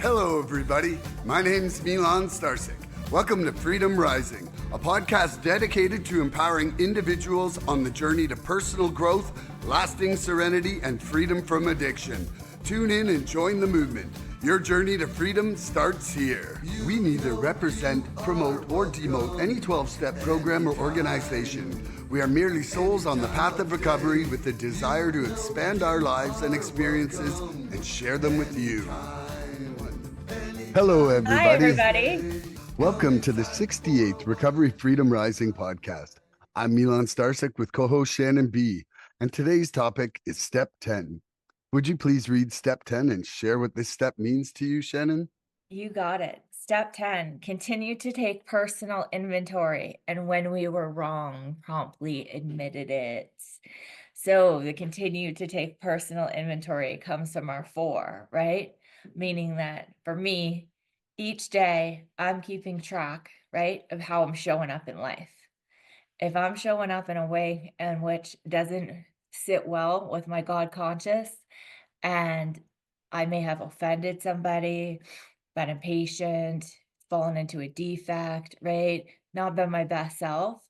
Hello, everybody. My name's Milan Starcic. Welcome to Freedom Rising, a podcast dedicated to empowering individuals on the journey to personal growth, lasting serenity, and freedom from addiction. Tune in and join the movement. Your journey to freedom starts here. We neither represent, promote, or demote any 12-step program or organization. We are merely souls on the path of recovery with the desire to expand our lives and experiences and share them with you. Hello, everybody. Hi, everybody. Welcome to the 68th Recovery Freedom Rising podcast. I'm Milan Starcic with co-host Shannon B. And today's topic is Step 10. Would you please read Step 10 and share what this step means to you, Shannon? You got it. Step 10, continue to take personal inventory. And when we were wrong, promptly admitted it. So the continue to take personal inventory comes from our 4, right? Meaning that for me, each day I'm keeping track, right, of how I'm showing up in life. If I'm showing up in a way in which doesn't sit well with my God conscious, and I may have offended somebody, been impatient, fallen into a defect, right? Not been my best self,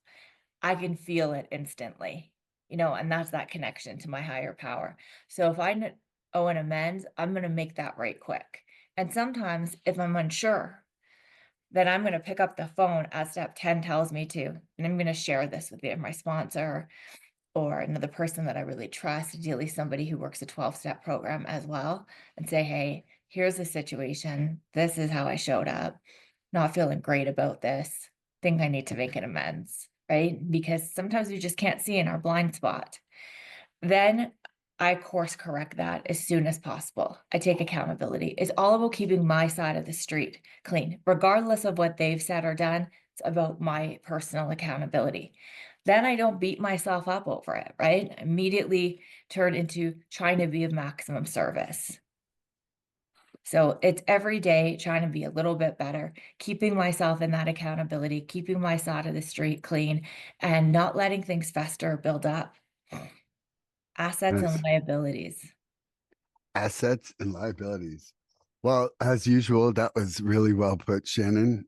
I can feel it instantly, and that's that connection to my higher power. So if I owe an amends, I'm going to make that right quick. And sometimes if I'm unsure, then I'm going to pick up the phone as step 10 tells me to, and I'm going to share this with my sponsor or another person that I really trust, ideally somebody who works a 12-step program as well, and say, hey, here's the situation. This is how I showed up. Not feeling great about this. Think I need to make an amends, right? Because sometimes we just can't see in our blind spot. Then I course correct that as soon as possible. I take accountability. It's all about keeping my side of the street clean, regardless of what they've said or done. It's about my personal accountability. Then I don't beat myself up over it, right? Immediately turn into trying to be of maximum service. So it's every day trying to be a little bit better, keeping myself in that accountability, keeping my side of the street clean, and not letting things fester or build up. Assets Yes. and liabilities. Assets and liabilities. Well, as usual, that was really well put, Shannon.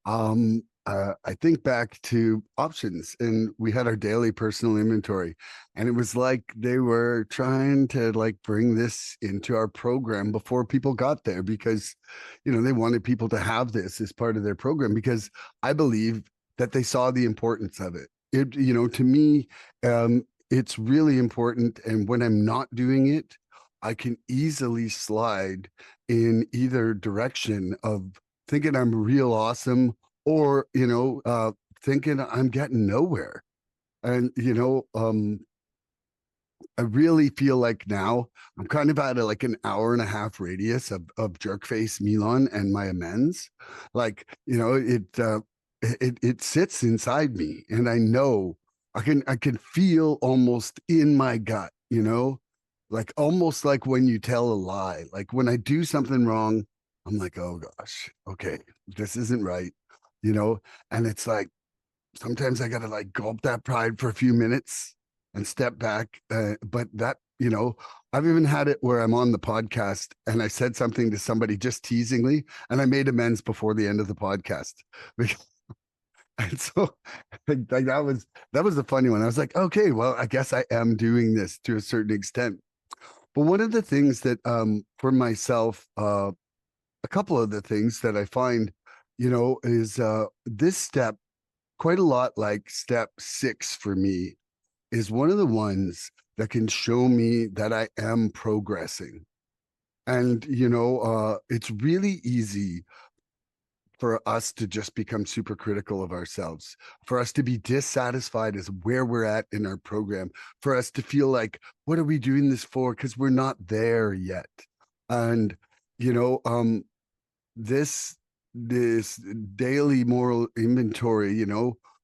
I think back to options, and we had our daily personal inventory, and it was like they were trying to bring this into our program before people got there because, they wanted people to have this as part of their program because I believe that they saw the importance of it. To me, it's really important, and when I'm not doing it, I can easily slide in either direction of thinking I'm real awesome or, thinking I'm getting nowhere. And, I really feel like now I'm kind of at an hour and a half radius of jerkface Milan and my amends. It sits inside me and I know I can feel almost in my gut, almost like when you tell a lie, like when I do something wrong, I'm like, oh gosh, okay, this isn't right, and it's like sometimes I gotta gulp that pride for a few minutes and step back. But that, I've even had it where I'm on the podcast and I said something to somebody just teasingly, and I made amends before the end of the podcast. And so that was a funny one. I was like, okay, well, I guess I am doing this to a certain extent. But one of the things that for myself, a couple of the things that I find, is this step, quite a lot like step 6 for me, is one of the ones that can show me that I am progressing. And, it's really easy for us to just become super critical of ourselves, for us to be dissatisfied as where we're at in our program, for us to feel like, what are we doing this for? Because we're not there yet. And, this daily moral inventory,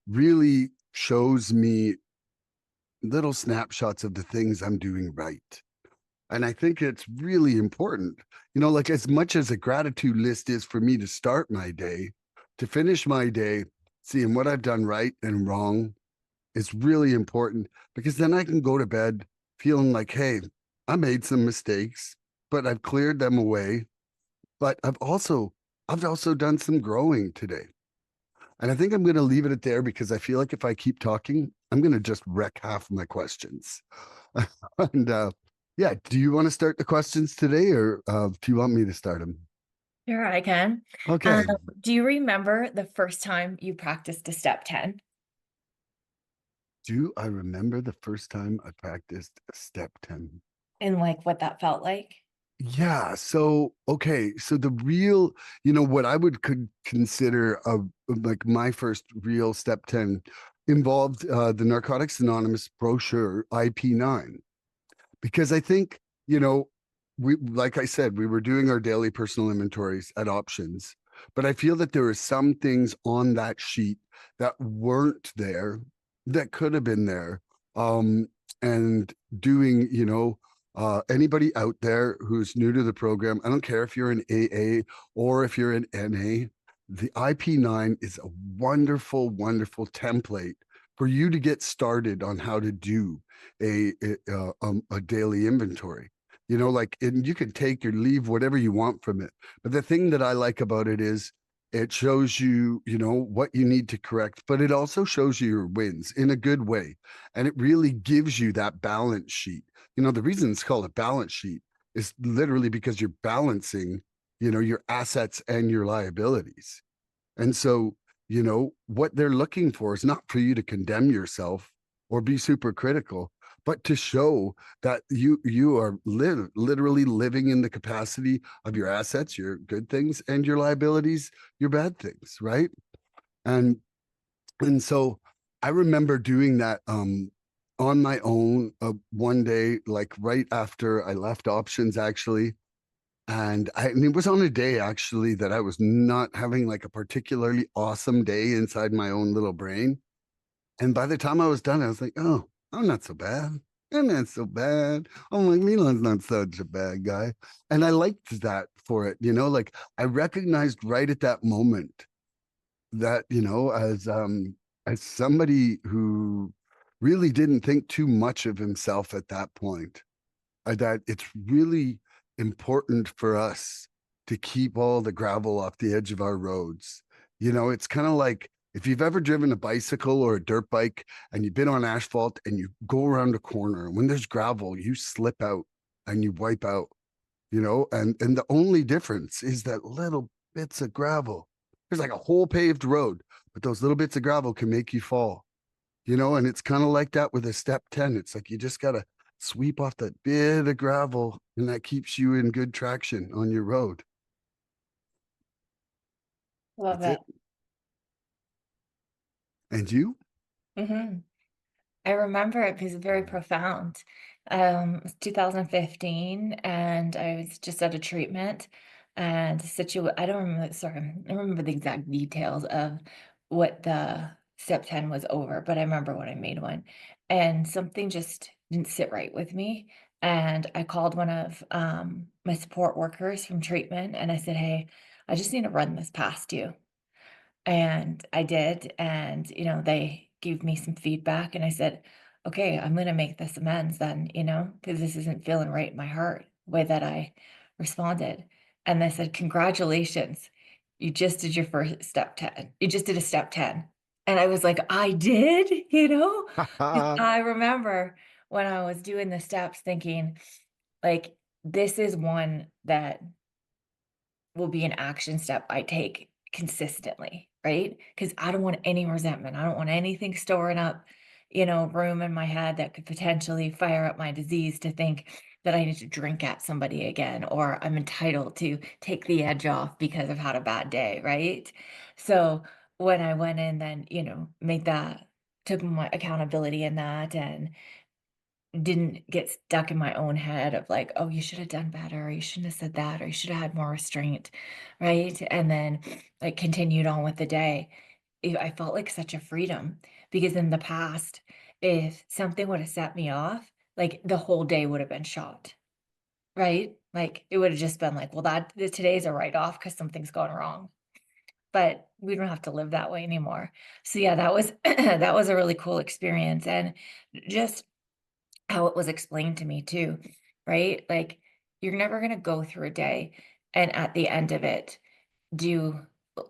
really shows me little snapshots of the things I'm doing right. And I think it's really important, as much as a gratitude list is for me to start my day, to finish my day, seeing what I've done right and wrong is really important because then I can go to bed feeling like, hey, I made some mistakes, but I've cleared them away. but I've also done some growing today. And I think I'm going to leave it at there because I feel like if I keep talking, I'm going to just wreck half my questions. And yeah, do you want to start the questions today or do you want me to start them? Sure, I can. Um, Okay. do you remember the first time you practiced a step 10 Do I remember the first time I practiced a step 10? and like what that felt like? Yeah. So, okay. So the real, what I would could consider like my first real step 10 involved the Narcotics Anonymous brochure IP9. Because I think, we, like I said, we were doing our daily personal inventories at options, but I feel that there are some things on that sheet that weren't there that could have been there. Um, and doing, anybody out there who's new to the program, I don't care if you're an AA or if you're an NA, the IP9 is a wonderful, wonderful template for you to get started on how to do a daily inventory. Like, and you can take or leave whatever you want from it. But the thing that I like about it is it shows you, what you need to correct, but it also shows you your wins in a good way. And it really gives you that balance sheet. The reason it's called a balance sheet is literally because you're balancing, your assets and your liabilities. And so, what they're looking for is not for you to condemn yourself or be super critical, but to show that you are literally living in the capacity of your assets, your good things, and your liabilities, your bad things, right? And so I remember doing that on my own one day, like right after I left options, actually. And it was on a day actually that I was not having like a particularly awesome day inside my own little brain. And by the time I was done, I was like, oh, I'm not so bad. I'm not so bad. Oh, like Milan's not such a bad guy. And I liked that for it, like I recognized right at that moment that, as somebody who really didn't think too much of himself at that point, that it's really important for us to keep all the gravel off the edge of our roads. It's kind of like if you've ever driven a bicycle or a dirt bike and you've been on asphalt and you go around a corner, when there's gravel, you slip out and you wipe out, and the only difference is that little bits of gravel. There's like a whole paved road, but those little bits of gravel can make you fall, and it's kind of like that with a step 10. It's like you just got to sweep off that bit of gravel and that keeps you in good traction on your road. Love That's that. it. And you? hmm I remember it because it's very profound. It was 2015, and I was just at a treatment, and I don't remember, sorry, I don't remember the exact details of what the step 10 was over, but I remember when I made one, and something just didn't sit right with me. And I called one of my support workers from treatment, and I said, "Hey, I just need to run this past you." And I did, and, they gave me some feedback, and I said, "Okay, I'm gonna make this amends then, because this isn't feeling right in my heart, the way that I responded." And they said, "Congratulations, you just did your first step 10. You just did a step 10." And I was like, "I did?" You know? 'Cause I remember when I was doing the steps thinking, like, this is one that will be an action step I take consistently, right? Because I don't want any resentment. I don't want anything storing up, room in my head that could potentially fire up my disease to think that I need to drink at somebody again or I'm entitled to take the edge off because I've had a bad day, right? So when I went in, then, made that, took my accountability in that and didn't get stuck in my own head of like, "Oh, you should have done better, or you shouldn't have said that, or you should have had more restraint," right? And then, like, continued on with the day. I felt like such a freedom because in the past, if something would have set me off, like, the whole day would have been shot, right? Like, it would have just been like, "Well, today's a write-off because something's gone wrong." But we don't have to live that way anymore. So, yeah, that was that was a really cool experience, and just how it was explained to me too, right? Like, you're never gonna go through a day. And at the end of it, do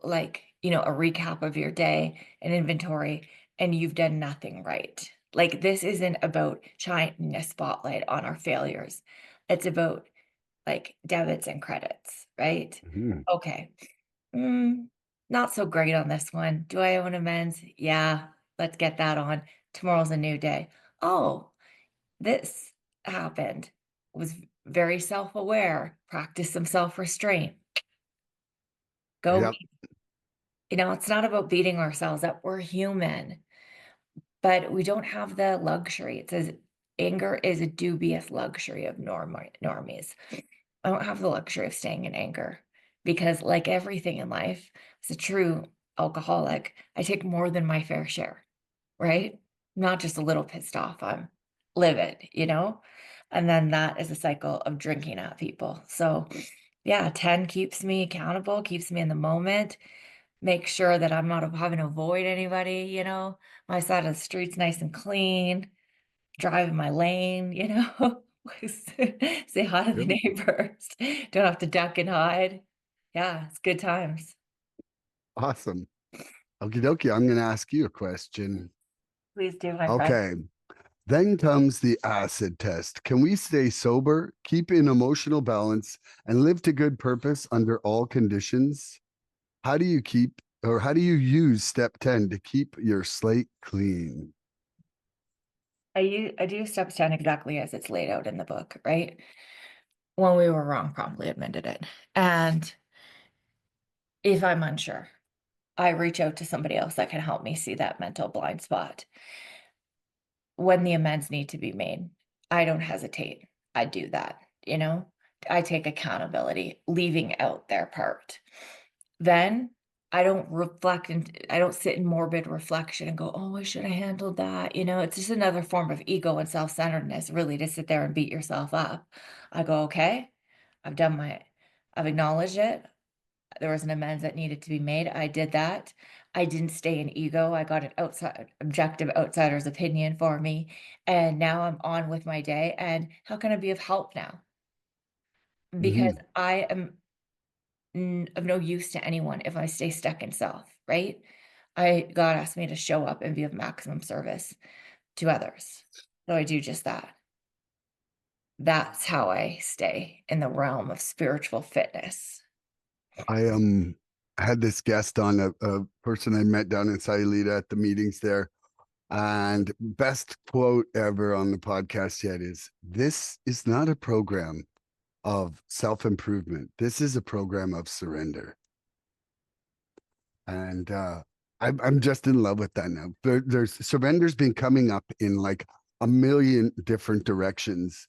like, a recap of your day, an inventory, and you've done nothing right. Like, this isn't about shining a spotlight on our failures. It's about like debits and credits, right? Mhm. Okay. Mm, not so great on this one. Do I owe an amends? Yeah, let's get that on. Tomorrow's a new day. Oh, this happened. Was very self-aware. Practice some self-restraint. Go, Yep. it's not about beating ourselves up. We're human, but we don't have the luxury. It says anger is a dubious luxury of normies. I don't have the luxury of staying in anger because, like everything in life, as a true alcoholic, I take more than my fair share, right? Not just a little pissed off. I'm livid. And then that is a cycle of drinking at people. So, yeah, 10 keeps me accountable, keeps me in the moment, make sure that I'm not having to avoid anybody. My side of the street's nice and clean, drive in my lane. Say hi to the Yep. neighbors. Don't have to duck and hide. Yeah, it's good times. Awesome. Okie dokie. I'm going to ask you a question. Please do, my friend. Okay. Then comes the acid test. Can we stay sober, keep in emotional balance, and live to good purpose under all conditions? How do you keep or how do you use step 10 to keep your slate clean? I do step 10 exactly as it's laid out in the book, right? When we were wrong, promptly admitted it. And if I'm unsure, I reach out to somebody else that can help me see that mental blind spot. When the amends need to be made, I don't hesitate. I do that. I take accountability, leaving out their part. Then I don't reflect and I don't sit in morbid reflection and go, "Oh, I should have handled that." It's just another form of ego and self-centeredness, really, to sit there and beat yourself up. I go, "Okay, I've done my I've acknowledged it. There was an amends that needed to be made. I did that. I didn't stay in ego. I got an objective outsider's opinion for me. And now I'm on with my day. And how can I be of help now? Because Mhm. I am of no use to anyone if I stay stuck in self, right? God asked me to show up and be of maximum service to others. So I do just that. That's how I stay in the realm of spiritual fitness. I had this guest on a person I met down in Sayulita at the meetings there. And best quote ever on the podcast yet is this is not a program of self-improvement. This is a program of surrender. And I'm just in love with that now. There's surrender's been coming up in like a million different directions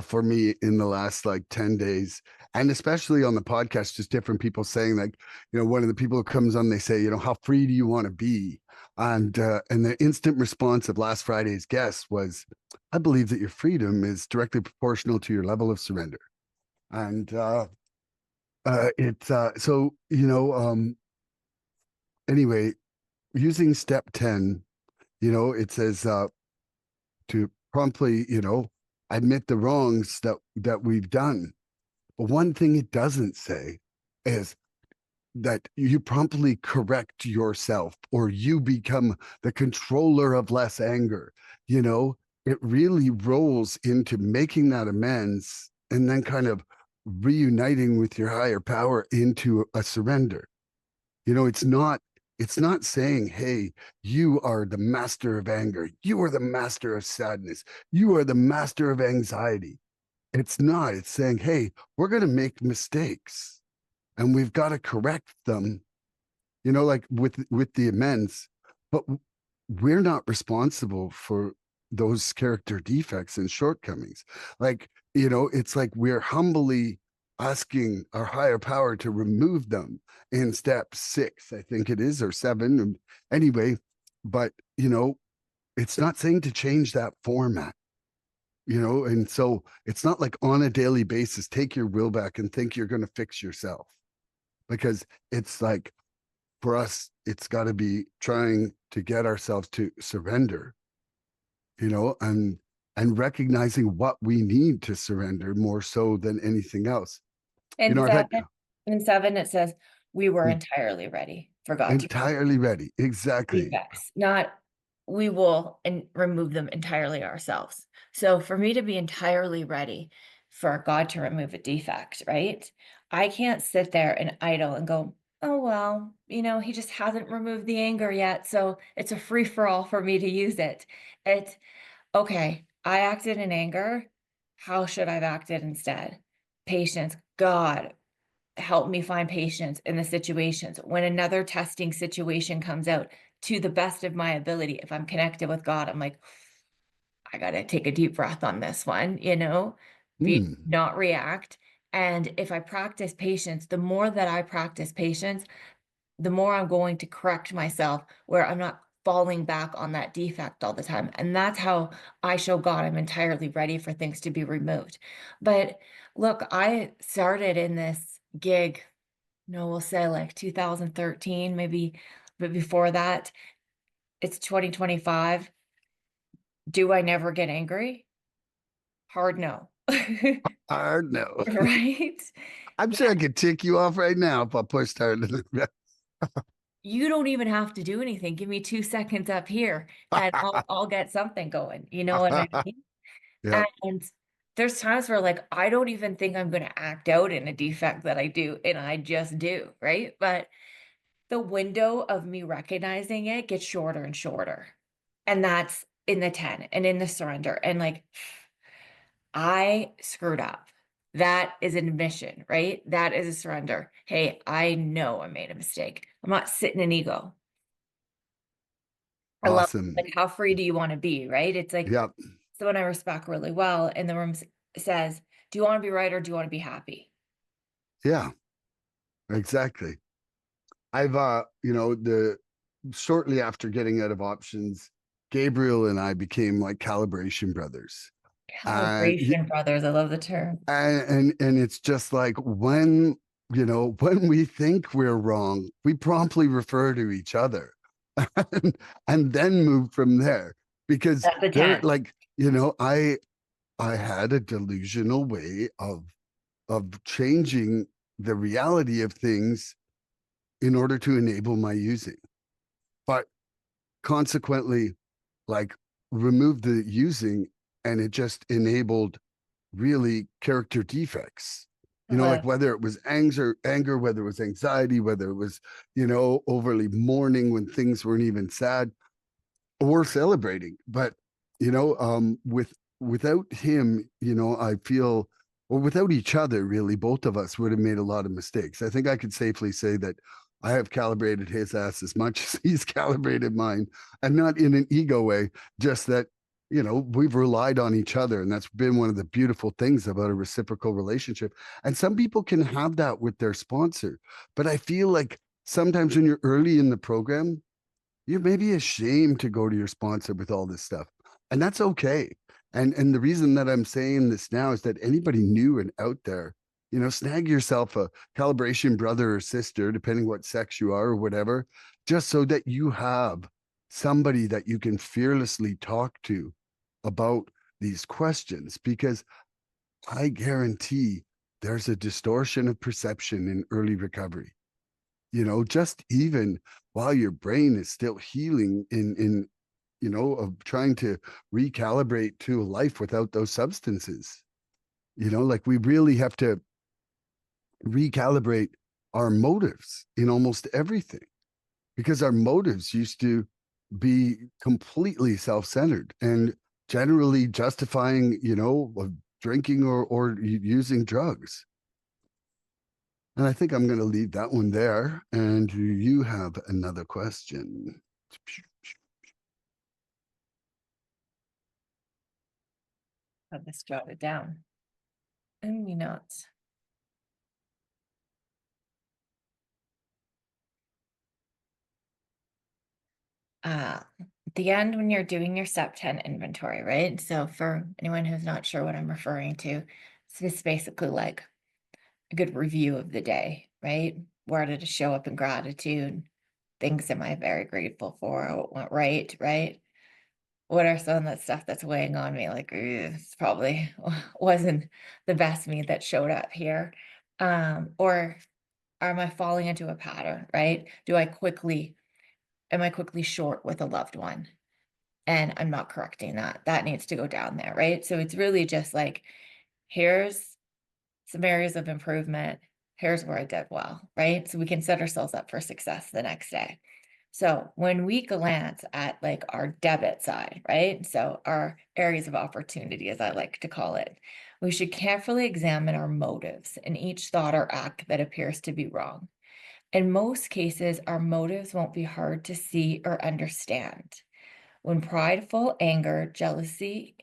for me in the last like 10 days. And especially on the podcast, just different people saying like, one of the people who comes on, they say, how free do you want to be? And the instant response of last Friday's guest was, I believe that your freedom is directly proportional to your level of surrender. And it's so anyway, using step 10, it says to promptly, admit the wrongs that we've done. But one thing it doesn't say is that you promptly correct yourself or you become the controller of less anger. It really rolls into making that amends and then kind of reuniting with your higher power into a surrender. It's not saying, hey, you are the master of anger, you are the master of sadness, you are the master of anxiety. It's not. It's saying, hey, we're going to make mistakes and we've got to correct them, like with the amends, but we're not responsible for those character defects and shortcomings. Like, it's like we're humbly asking our higher power to remove them in step 6, I think it is, or 7. Anyway, but it's not saying to change that format. And so it's not like on a daily basis, take your will back and think you're going to fix yourself, because it's like for us, it's got to be trying to get ourselves to surrender, and recognizing what we need to surrender more so than anything else. You In know, I've had 7 it says, "We were mm, entirely ready for God to remove entirely ready. Exactly. defects," not, "We will and remove them entirely ourselves." So, for me to be entirely ready for God to remove a defect, right? I can't sit there and idle and go, "Oh, well, he just hasn't removed the anger yet, so it's a free for all for me to use it." It's, "Okay, I acted in anger. How should I have acted instead?" Patience. God, help me find patience in the situations. When another testing situation comes out, to the best of my ability, if I'm connected with God, I'm like, I got to take a deep breath on this one, Hmm. not react. And if I practice patience, the more that I practice patience, the more I'm going to correct myself where I'm not falling back on that defect all the time. And that's how I show God I'm entirely ready for things to be removed. But look, I started in this gig, no, we'll say like 2013, maybe, but before that, it's 2025. Do I never get angry? Hard no. Hard no. Right? I'm sure I could tick you off right now if I pushed hard enough. You don't even have to do anything. Give me 2 seconds up here and I'll get something going. You know what I mean? Yep. And there's times where like I don't even think I'm gonna act out in a defect that I do, and I just do, right? But the window of me recognizing it gets shorter and shorter. And that's in the 10 and in the surrender. And like I screwed up. That is an admission, right? That is a surrender. Hey, I know I made a mistake. I'm not sitting in ego. I love, Awesome. like, how free do you want to be, right? It's like Yep. someone I respect really well in the room says, "Do you want to be right or do you want to be happy?" Yeah, exactly. The shortly after getting out of options, Gabriel and I became like calibration brothers. And Calibration brothers. I love the term. and it's just like when when we think we're wrong, we promptly refer to each other and then move from there because That's a they're 10. like, I had a delusional way of changing the reality of things in order to enable my using. But consequently, like removed the using and it just enabled really character defects. Like Love. whether it was anger, whether it was anxiety, whether it was, overly mourning when things weren't even sad or celebrating. But, without him, I feel, or without each other, really, both of us would have made a lot of mistakes. I think I could safely say that I have calibrated his ass as much as he's calibrated mine, and not in an ego way, just that, we've relied on each other. And that's been one of the beautiful things about a reciprocal relationship. And some people can have that with their sponsor. But I feel like sometimes when you're early in the program, you're maybe ashamed to go to your sponsor with all this stuff. And that's okay. And the reason that I'm saying this now is that anybody new and out there, snag yourself a calibration brother or sister, depending what sex you are or whatever, just so that you have somebody that you can fearlessly talk to about these questions. Because I guarantee there's a distortion of perception in early recovery, just even while your brain is still healing in of trying to recalibrate to a life without those substances. Like we really have to recalibrate our motives in almost everything because our motives used to be completely self-centered and generally justifying, drinking or using drugs. And I think I'm going to leave that one there. And you have another question. Have this jotted down. And me notes. At the end, when you're doing your step 10 inventory, right? So for anyone who's not sure what I'm referring to, it's just basically like a good review of the day, right? Where did it show up in gratitude? Things am I very grateful for? What went right, right? What are some of that stuff that's weighing on me? Like, it's probably wasn't the best me that showed up here. Or am I falling into a pattern, right? Am I quickly short with a loved one? And I'm not correcting that. That needs to go down there, right? So it's really just like, here's some areas of improvement. Here's where I did well, right? So we can set ourselves up for success the next day. So when we glance at like our debit side, right? So our areas of opportunity, as I like to call it, we should carefully examine our motives in each thought or act that appears to be wrong. In most cases, our motives won't be hard to see or understand. When prideful, anger, jealousy,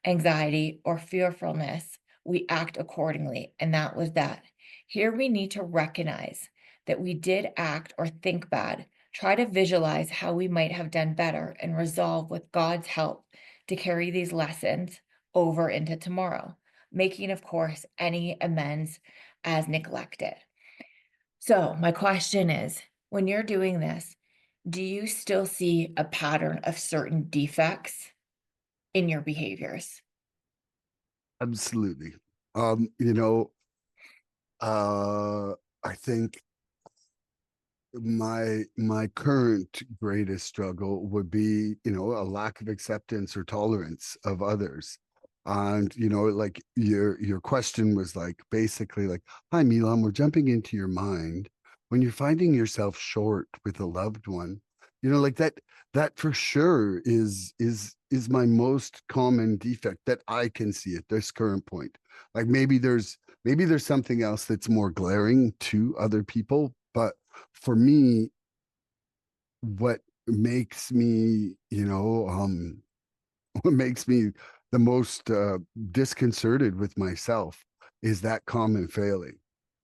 anxiety, or fearfulness, we act accordingly. And that was that. Here we need to recognize that we did act or think bad. Try to visualize how we might have done better and resolve with God's help to carry these lessons over into tomorrow, making, of course, any amends as neglected. So, my question is, when you're doing this, do you still see a pattern of certain defects in your behaviors? Absolutely. You know, I think my current greatest struggle would be, you know, a lack of acceptance or tolerance of others. And you know, like your question was like basically like, hi Milan, we're jumping into your mind when you're finding yourself short with a loved one. You know, like that for sure is my most common defect that I can see at this current point. Like maybe there's something else that's more glaring to other people, but for me, what makes me, what makes me the most disconcerted with myself is that common failing.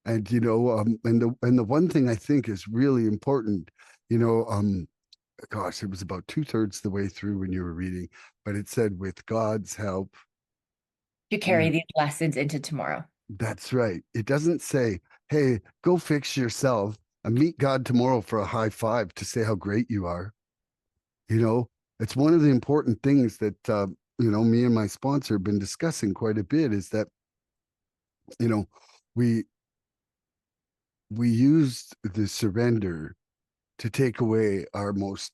And and the one thing I think is really important, you know, gosh, it was about two-thirds the way through when you were reading, but it said, with God's help, To carry you these lessons into tomorrow. that's right. It doesn't say, hey, go fix yourself and meet God tomorrow for a high five to say how great you are. You know, it's one of the important things that, me and my sponsor have been discussing quite a bit is that, you know, we, we used the surrender to take away our most,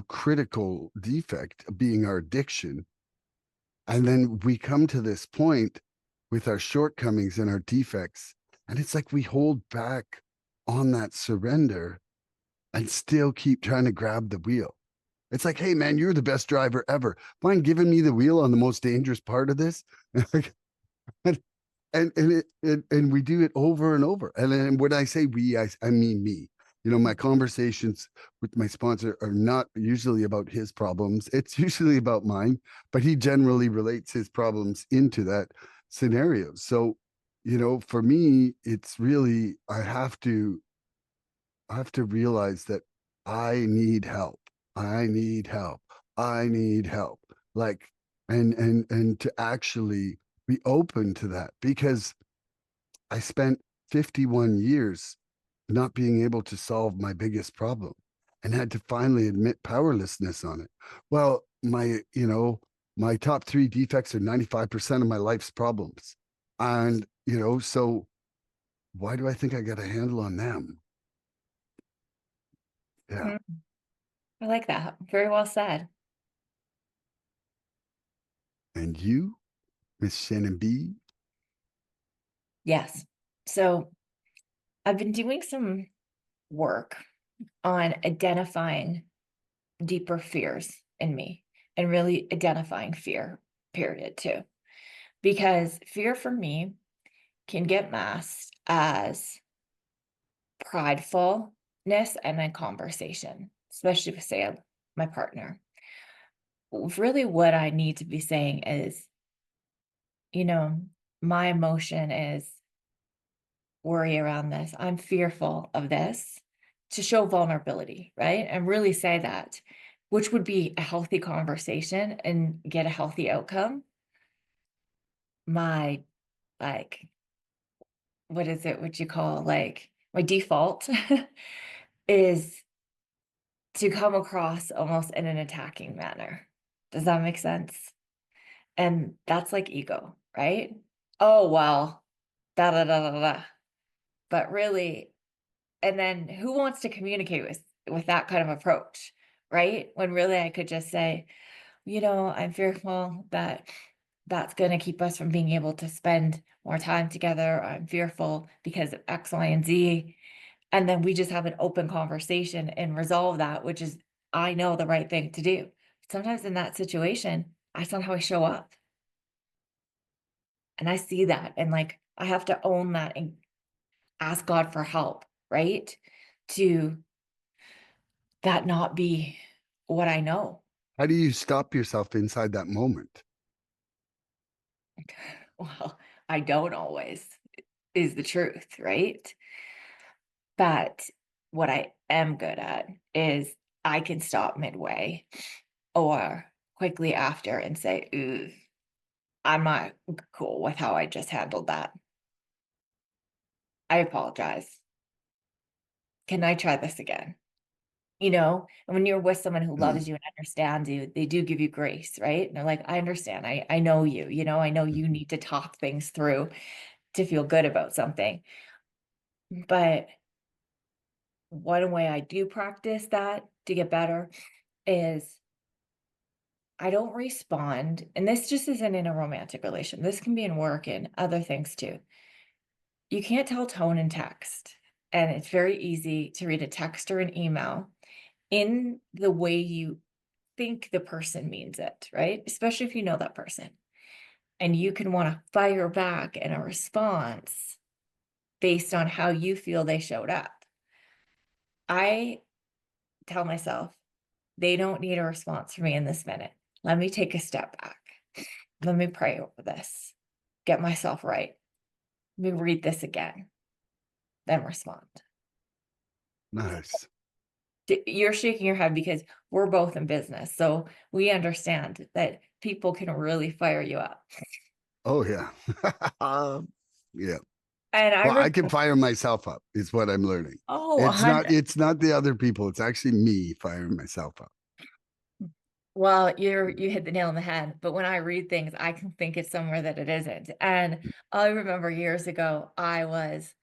critical defect being our addiction. And then we come to this point with our shortcomings and our defects. And it's like we hold back on that surrender and still keep trying to grab the wheel. It's like, hey, man, you're the best driver ever. Mind giving me the wheel on the most dangerous part of this? And we do it over and over. And then when I say we, I mean me. You know, my conversations with my sponsor are not usually about his problems. It's usually about mine, but he generally relates his problems into that scenario. So, for me, it's really I have to realize that I need help. I need help. I need help. Like, and to actually be open to that, because I spent 51 years not being able to solve my biggest problem and had to finally admit powerlessness on it. Well, my top three defects are 95% of my life's problems. And, so why do I think I got a handle on them? Yeah. Mm, I like that. Very well said. And you, Miss Shannon B? Yes. So I've been doing some work on identifying deeper fears in me and really identifying fear, period, too. Because fear for me can get masked as pridefulness and then conversation, especially with, say, my partner. Really, what I need to be saying is, you know, my emotion is worry around this. I'm fearful of this, to show vulnerability, right? And really say that, which would be a healthy conversation and get a healthy outcome. My, like, what is it, what you call, like, my default is to come across almost in an attacking manner. Does that make sense? And that's like ego, right? Oh, well, da da da da da. But really, and then who wants to communicate with that kind of approach, right? When really I could just say, I'm fearful that that's going to keep us from being able to spend more time together. I'm fearful because of X, Y, and Z. And then we just have an open conversation and resolve that, which is, I know, the right thing to do. Sometimes in that situation, that's not how I show up. And I see that. And like, I have to own that and ask God for help, right? To that not be what I know. How do you stop yourself inside that moment? Well, I don't always, is the truth, right? But what I am good at is I can stop midway or quickly after and say, ooh, I'm not cool with how I just handled that. I apologize. Can I try this again? And when you're with someone who Mm. loves you and understands you, they do give you grace, right? And they're like, I understand. I know you, I know you need to talk things through to feel good about something. But one way I do practice that to get better is I don't respond. And this just isn't in a romantic relation. This can be in work and other things too. You can't tell tone in text. And it's very easy to read a text or an email in the way you think the person means it, right? Especially if you know that person. And you can want to fire back in a response based on how you feel they showed up. I tell myself, they don't need a response from me in this minute. Let me take a step back. Let me pray over this, get myself right. Let me read this again, then respond. Nice. You're shaking your head because we're both in business. So we understand that people can really fire you up. Oh yeah. Yeah. And I Well, I can remember, fire myself up is what I'm learning. oh, It's not it's not the other people. It's actually me firing myself up. well, you hit the nail on the head. But when I read things, I can think it's somewhere that it isn't. And I remember years ago, I was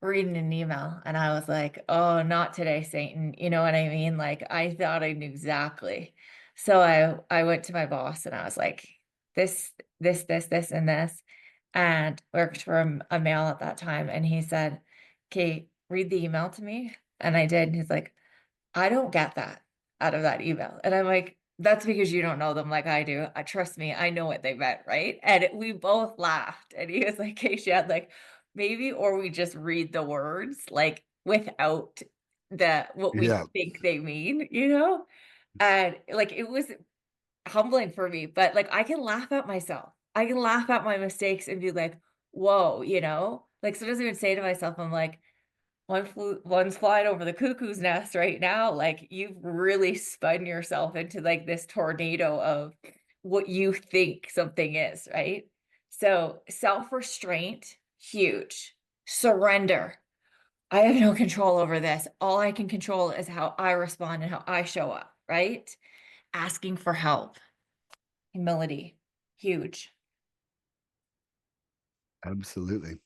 reading an email and I was like, oh, not today, Satan. You know what I mean? Like I thought I knew exactly. So I went to my boss and I was like, this, and this, and worked for a male at that time. And he said, okay, read the email to me. And I did. And he's like, I don't get that out of that email. And I'm like, that's because you don't know them like I do. I trust me, I know what they meant, right? And we both laughed. And he was like, hey, Shad, like maybe, or we just read the words like without what we Yeah. think they mean, And like it was humbling for me, but like I can laugh at myself. I can laugh at my mistakes and be like, whoa, Like sometimes I even say to myself, I'm like, one's flying over the cuckoo's nest right now. Like you've really spun yourself into like this tornado of what you think something is, right? So self-restraint, huge. Surrender. I have no control over this. All I can control is how I respond and how I show up, right? Asking for help. Humility, huge. Absolutely.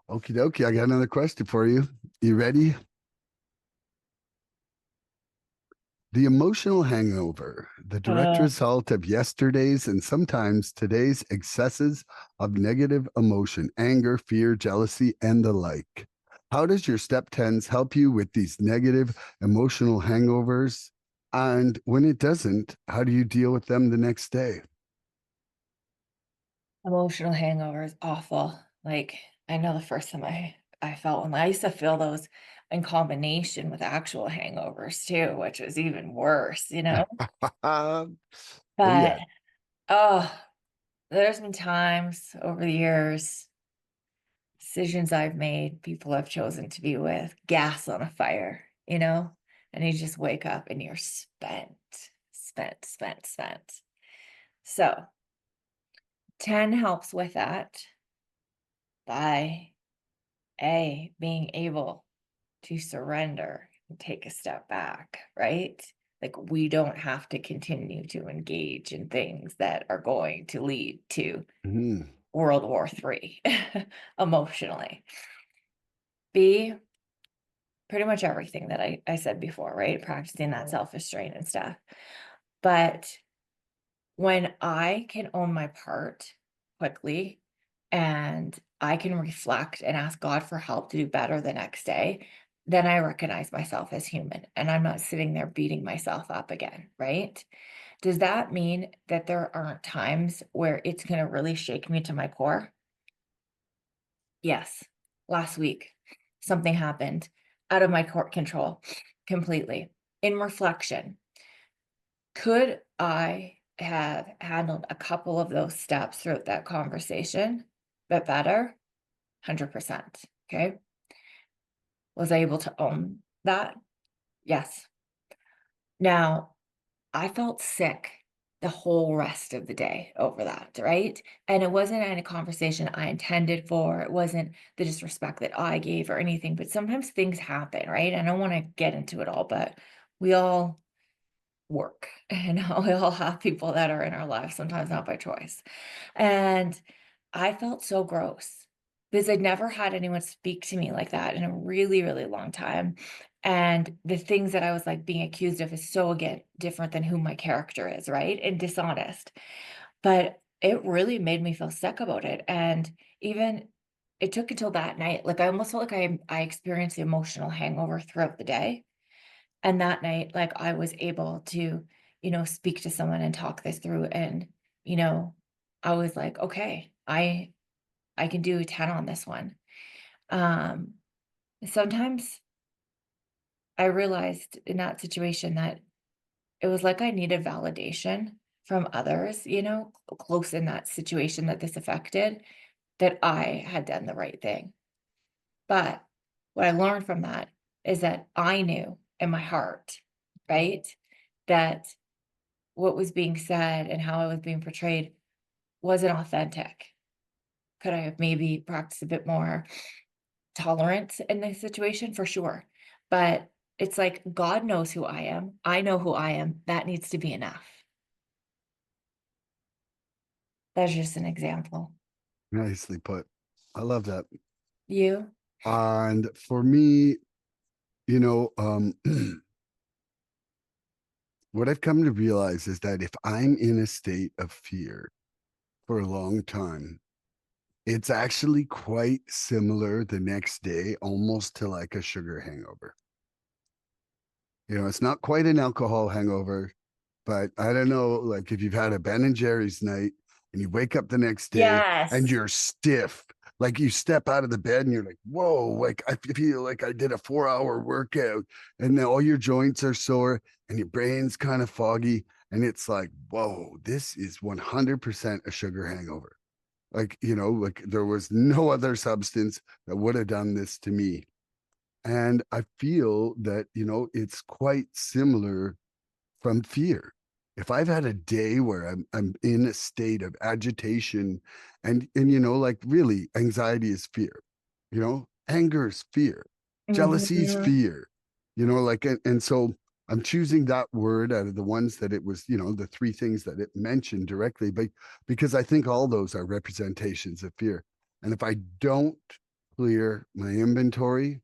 Okie dokie. I got another question for you. You ready? The emotional hangover, the direct Uh, result of yesterday's and sometimes today's excesses of negative emotion, anger, fear, jealousy, and the like. How does your step tens help you with these negative emotional hangovers? And when it doesn't, how do you deal with them the next day? Emotional hangover is awful. Like, I know the first time I felt one, I used to feel those in combination with actual hangovers too, which was even worse. oh, But yeah. oh, there's been times over the years, decisions I've made, people I've chosen to be with, gas on a fire, and you just wake up and you're spent, spent, spent, spent. So 10 helps with that by being able to surrender and take a step back, right? Like we don't have to continue to engage in things that are going to lead to Mhm. World War III emotionally. B, pretty much everything that I said before, right? Practicing that self-restraint and stuff. But when I can own my part quickly and I can reflect and ask God for help to do better the next day, then I recognize myself as human and I'm not sitting there beating myself up again, right? Does that mean that there aren't times where it's going to really shake me to my core? Yes. Last week, something happened out of my control completely. In reflection, could I have handled a couple of those steps throughout that conversation, but better? 100%. Okay. Was I able to own that? Yes. Now, I felt sick the whole rest of the day over that, right? And it wasn't any conversation I intended for. It wasn't the disrespect that I gave or anything, but sometimes things happen, right? I don't want to get into it all, but we all work and we all have people that are in our lives, sometimes not by choice. And I felt so gross because I'd never had anyone speak to me like that in a really, really long time. And the things that I was like being accused of is so again different than who my character is, right? And dishonest. But it really made me feel sick about it. And even it took until that night. Like I almost felt like I experienced the emotional hangover throughout the day. And that night, like I was able to, speak to someone and talk this through. And, you know, I was like, okay, I can do a 10 on this one. Um, Sometimes I realized in that situation that it was like I needed validation from others, close in that situation that this affected, that I had done the right thing. But what I learned from that is that I knew in my heart, right, that what was being said and how I was being portrayed wasn't authentic. Could I have maybe practiced a bit more tolerance in this situation? For sure. But it's like God knows who I am. I know who I am. That needs to be enough. That's just an example. Nicely put. I love that. You? And for me, you know, what I've come to realize is that if I'm in a state of fear for a long time, it's actually quite similar the next day, almost to like a sugar hangover. It's not quite an alcohol hangover, but I don't know, like if you've had a Ben and Jerry's night and you wake up the next day and Yes. you're stiff, like you step out of the bed and you're like, whoa, like I feel like I did a 4 hour workout and then all your joints are sore and your brain's kind of foggy. And it's like, whoa, this is 100% a sugar hangover. Like there was no other substance that would have done this to me. And I feel that, it's quite similar from fear. If I've had a day where I'm in a state of agitation and like really anxiety is fear, anger is fear, jealousy is Mhm. fear, like and so I'm choosing that word out of the ones that it was, the three things that it mentioned directly, but because I think all those are representations of fear. And if I don't clear my inventory,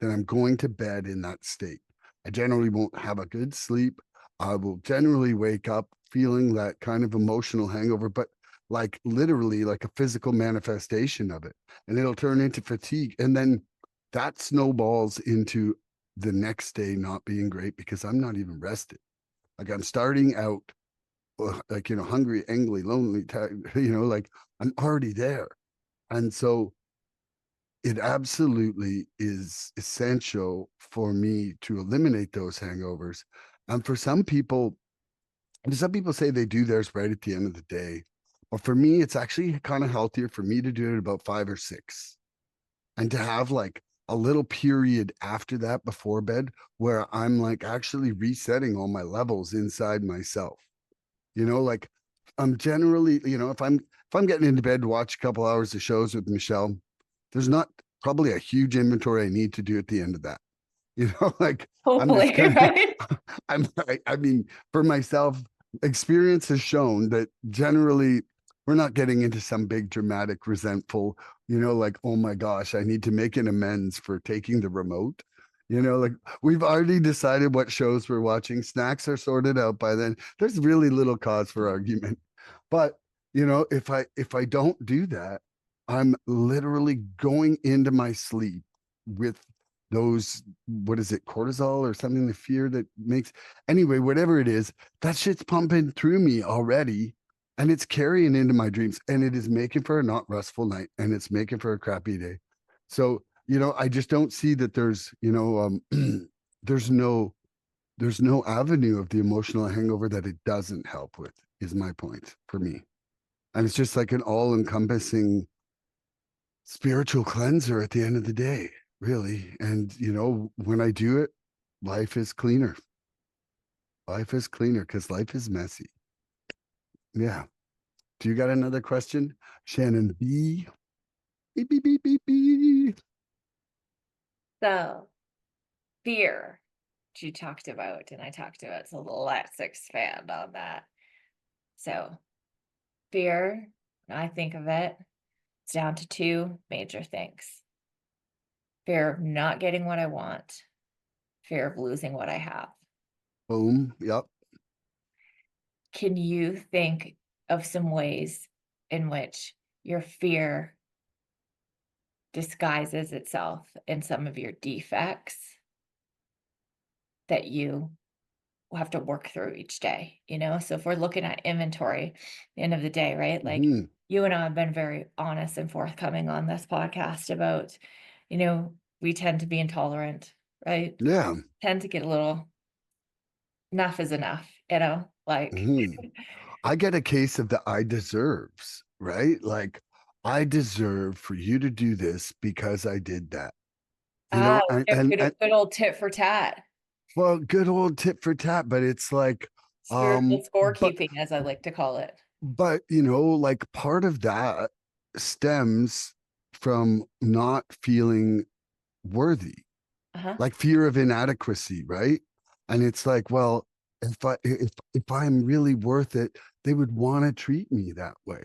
then I'm going to bed in that state. I generally won't have a good sleep. I will generally wake up feeling that kind of emotional hangover, but like literally like a physical manifestation of it. And it'll turn into fatigue. And then that snowballs into the next day not being great because I'm not even rested. Like I'm starting out like, hungry, angry, lonely, like I'm already there. And so it absolutely is essential for me to eliminate those hangovers. And for some people say they do theirs right at the end of the day. But for me, it's actually kind of healthier for me to do it about 5 or 6 and to have like a little period after that before bed where I'm like actually resetting all my levels inside myself. Like I'm generally, if I'm getting into bed to watch a couple hours of shows with Michelle, there's not probably a huge inventory I need to do at the end of that. Like I'm just Hopefully, gonna right? I mean, for myself, experience has shown that generally we're not getting into some big dramatic resentful, like, oh my gosh, I need to make an amends for taking the remote. Like, we've already decided what shows we're watching. Snacks are sorted out by then. There's really little cause for argument. But, if I don't do that, I'm literally going into my sleep with those, what is it, cortisol or something, the fear that makes, anyway, whatever it is, that shit's pumping through me already, and it's carrying into my dreams, and it is making for a not restful night, and it's making for a crappy day. So, I just don't see that there's, there's no avenue of the emotional hangover that it doesn't help with, is my point for me. And it's just like an all-encompassing spiritual cleanser at the end of the day, really. And when I do it, life is cleaner. Life is cleaner because life is messy. Yeah. Do you got another question, Shannon B? Beep, beep, beep, beep, beep. So, fear, you talked about, and I talked about, so let's expand on that. So, fear, when I think of it, it's down to two major things: fear of not getting what I want, fear of losing what I have. Boom. Yep. Can you think of some ways in which your fear disguises itself in some of your defects that you have to work through each day? So if we're looking at inventory, at the end of the day, right? Like, Hmm. you and I have been very honest and forthcoming on this podcast about, we tend to be intolerant, right? Yeah. Tend to get a little, enough is enough, like, Hmm. I get a case of the I deserves, right? Like, I deserve for you to do this because I did that. ah, And good old tit for tat, well, good old tit for tat, but it's like, spiritual but scorekeeping, as I like to call it. like part of that stems from not feeling worthy, Uh-huh. like fear of inadequacy, right? And it's like, well, if I'm really worth it, they would want to treat me that way,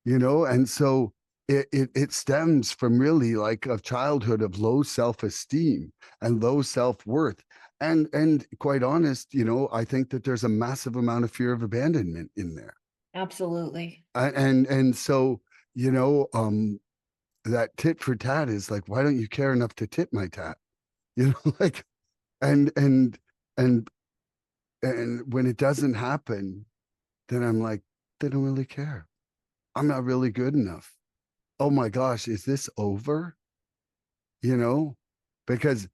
and so it stems from really like a childhood of low self-esteem and low self-worth. And quite honest, I think that there's a massive amount of fear of abandonment in there. Absolutely. And so, you know um that tit for tat is like, why don't you care enough to tit my tat? Like, and and and and when it doesn't happen, then I'm like, they don't really care. I'm not really good enough. Oh my gosh, is this over? You know, because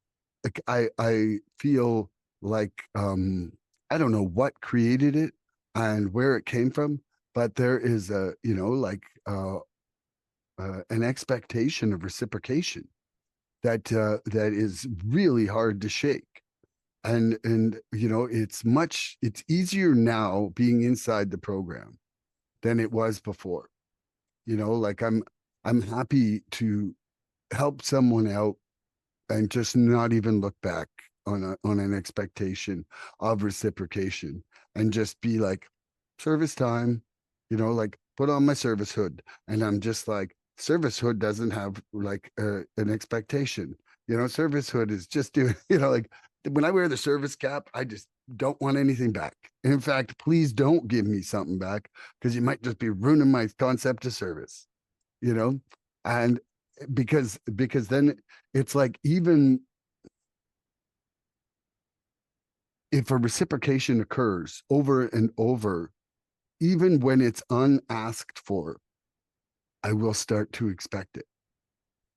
like, I feel like, I don't know what created it and where it came from, but there is a, like, an expectation of reciprocation that is really hard to shake. And it's easier now being inside the program than it was before. Like, I'm happy to help someone out and just not even look back on an expectation of reciprocation, and just be like, service time, like, put on my service hood. And I'm just like, service hood doesn't have like an expectation. Service hood is just doing, like, when I wear the service cap, I just don't want anything back. In fact, please don't give me something back, because you might just be ruining my concept of service, you know and because then it's like, even if a reciprocation occurs over and over, even when it's unasked for, I will start to expect it.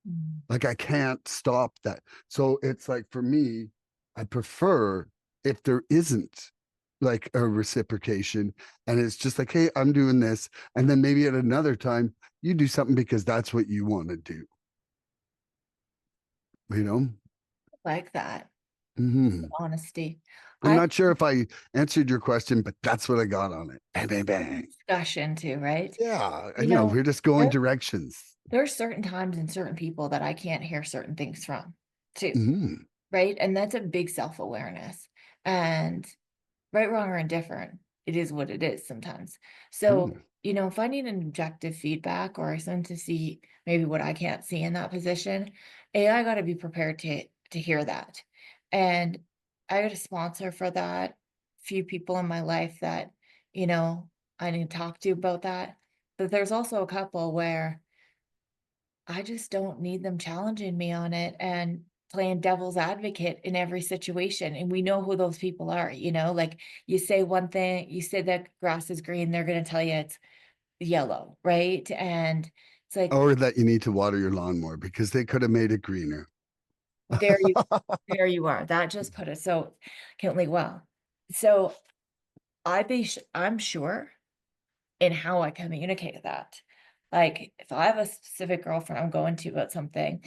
Mm. Like, I can't stop that. So it's like, for me, I prefer if there isn't like a reciprocation, and it's just like, hey, I'm doing this, and then maybe at another time you do something because that's what you want to do, you know Like that hmm honesty. I'm I not sure if I answered your question, but that's what I got on it. Bang, bang, bang. discussion too, right? Yeah, I You know. know, We're just going there directions. there's certain times and certain people that I can't hear certain things from too, Hmm. right? And that's a big self-awareness. And right, wrong, or indifferent, it is what it is sometimes. So if I need an objective feedback or something to see maybe what I can't see in that position, I got to be prepared to hear that. And I got a sponsor for that, few people in my life that, you know, I need to talk to about that. But there's also a couple where I just don't need them challenging me on it and playing devil's advocate in every situation. And we know who those people are, like you say one thing, you say that grass is green, they're going to tell you it's yellow, right? And it's like, Or that you need to water your lawn more because they could have made it greener. there you there you are. That just put it so can't well. So I'm sure in how I communicate that. Like if I have a specific girlfriend I'm going to about something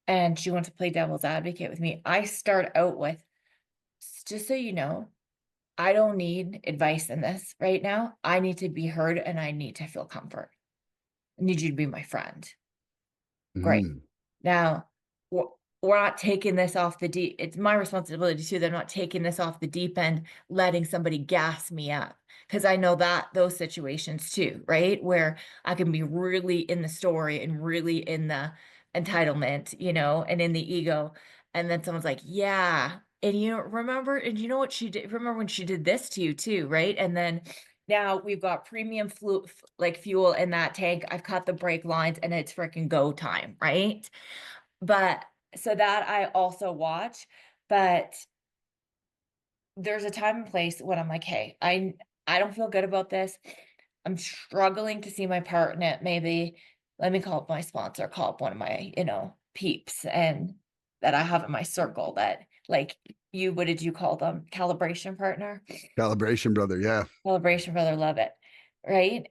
and she wants to play devil's advocate with me, I start out with, just so you know, I don't need advice in this right now. I need to be heard and I need to feel comfort. I need you to be my friend. Great. Mm. Now, we're we're not taking this off the deep it's my responsibility too, that I'm not taking this off the deep end, letting somebody gas me up, because I know that those situations too, right? Where I can be really in the story and really in the entitlement, and in the ego, and then someone's like, "Yeah, and remember and you know what she did remember when she did this to you too, right?" And then now we've got premium like fuel in that tank. I've cut the brake lines and it's freaking go time, right? But so that I also watch, but there's a time and place when I'm like, "Hey, I don't feel good about this. I'm struggling to see my part in it. Maybe let me call up my sponsor, call up one of my, peeps and that I have in my circle that like what did you call them? Calibration partner? Calibration, brother. Yeah. Calibration brother, love it. Right?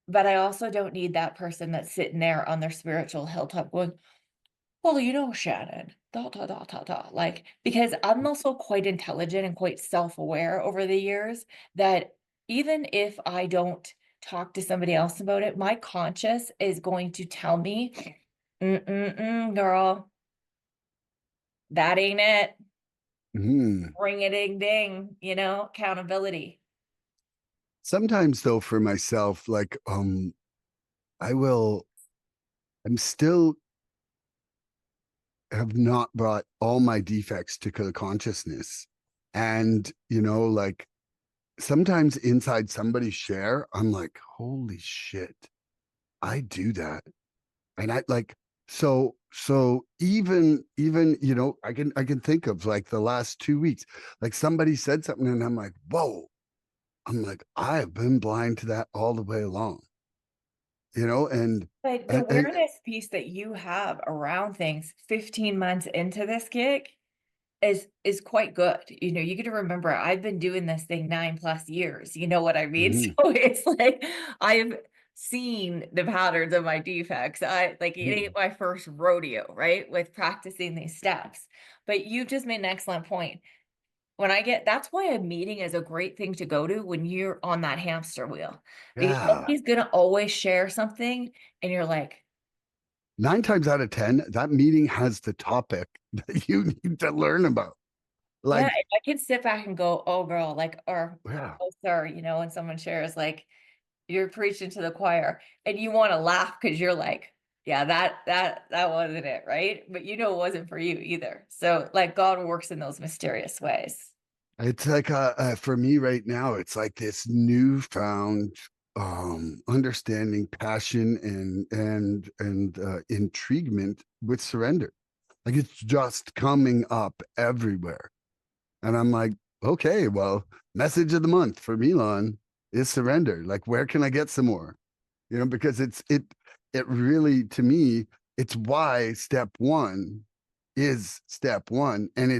But I also don't need that person that's sitting there on their spiritual hilltop going, "Well, Shannon, da, da, da, da, da." Like, because I'm also quite intelligent and quite self-aware over the years that even if I don't talk to somebody else about it, my conscious is going to tell me, girl, that ain't it. Mm. Ring a ding ding, accountability. Sometimes though, for myself, like I will I'm still have not brought all my defects to the consciousness. And, like sometimes inside somebody's share, I'm like, holy shit, I do that. And I like, so even, I can think of like the last 2 weeks, like somebody said something and I'm like, whoa, I'm like, I have been blind to that all the way along, and, But the and awareness piece that you have around things 15 months into this gig is quite good. You got to remember I've been doing this thing 9 plus years. You know what I mean? So mhm, it's like I've seen the patterns of my defects. I like it mhm. ain't my first rodeo, right? With practicing these steps. But you just made an excellent point. That's why a meeting is a great thing to go to when you're on that hamster wheel. Because Yeah. somebody's gonna always share something and you're like, 9 times out of 10, that meeting has the topic that you need to learn about. yeah, Like, if I can sit back and go, "Oh, girl," like, or, yeah, "Oh, sir," and someone shares, like, you're preaching to the choir, and you wanna laugh because 'cause you're like, "Yeah, that wasn't it," right? But it wasn't for you either. So, like, God works in those mysterious ways. it's like for me right now, it's like this newfound understanding, passion, and intriguement with surrender. Like it's just coming up everywhere. And I'm like, okay, well, message of the month for Milan is surrender. Like, where can I get some more? Because it really, to me, it's why step one is step one. And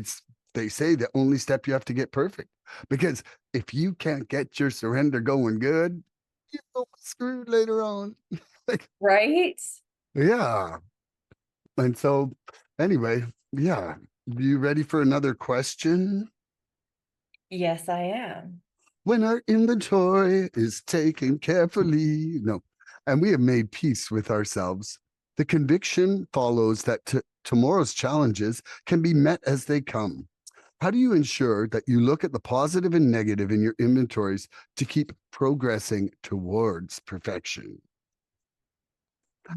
they say the only step you have to get perfect. Because if you can't get your surrender going good, you're screwed later on. Like, Right? yeah. And so, anyway, yeah. You ready for another question? Yes, I am. When our inventory is taken carefully. No, and we have made peace with ourselves. The conviction follows that tomorrow's challenges can be met as they come. How do you ensure that you look at the positive and negative in your inventories to keep progressing towards perfection?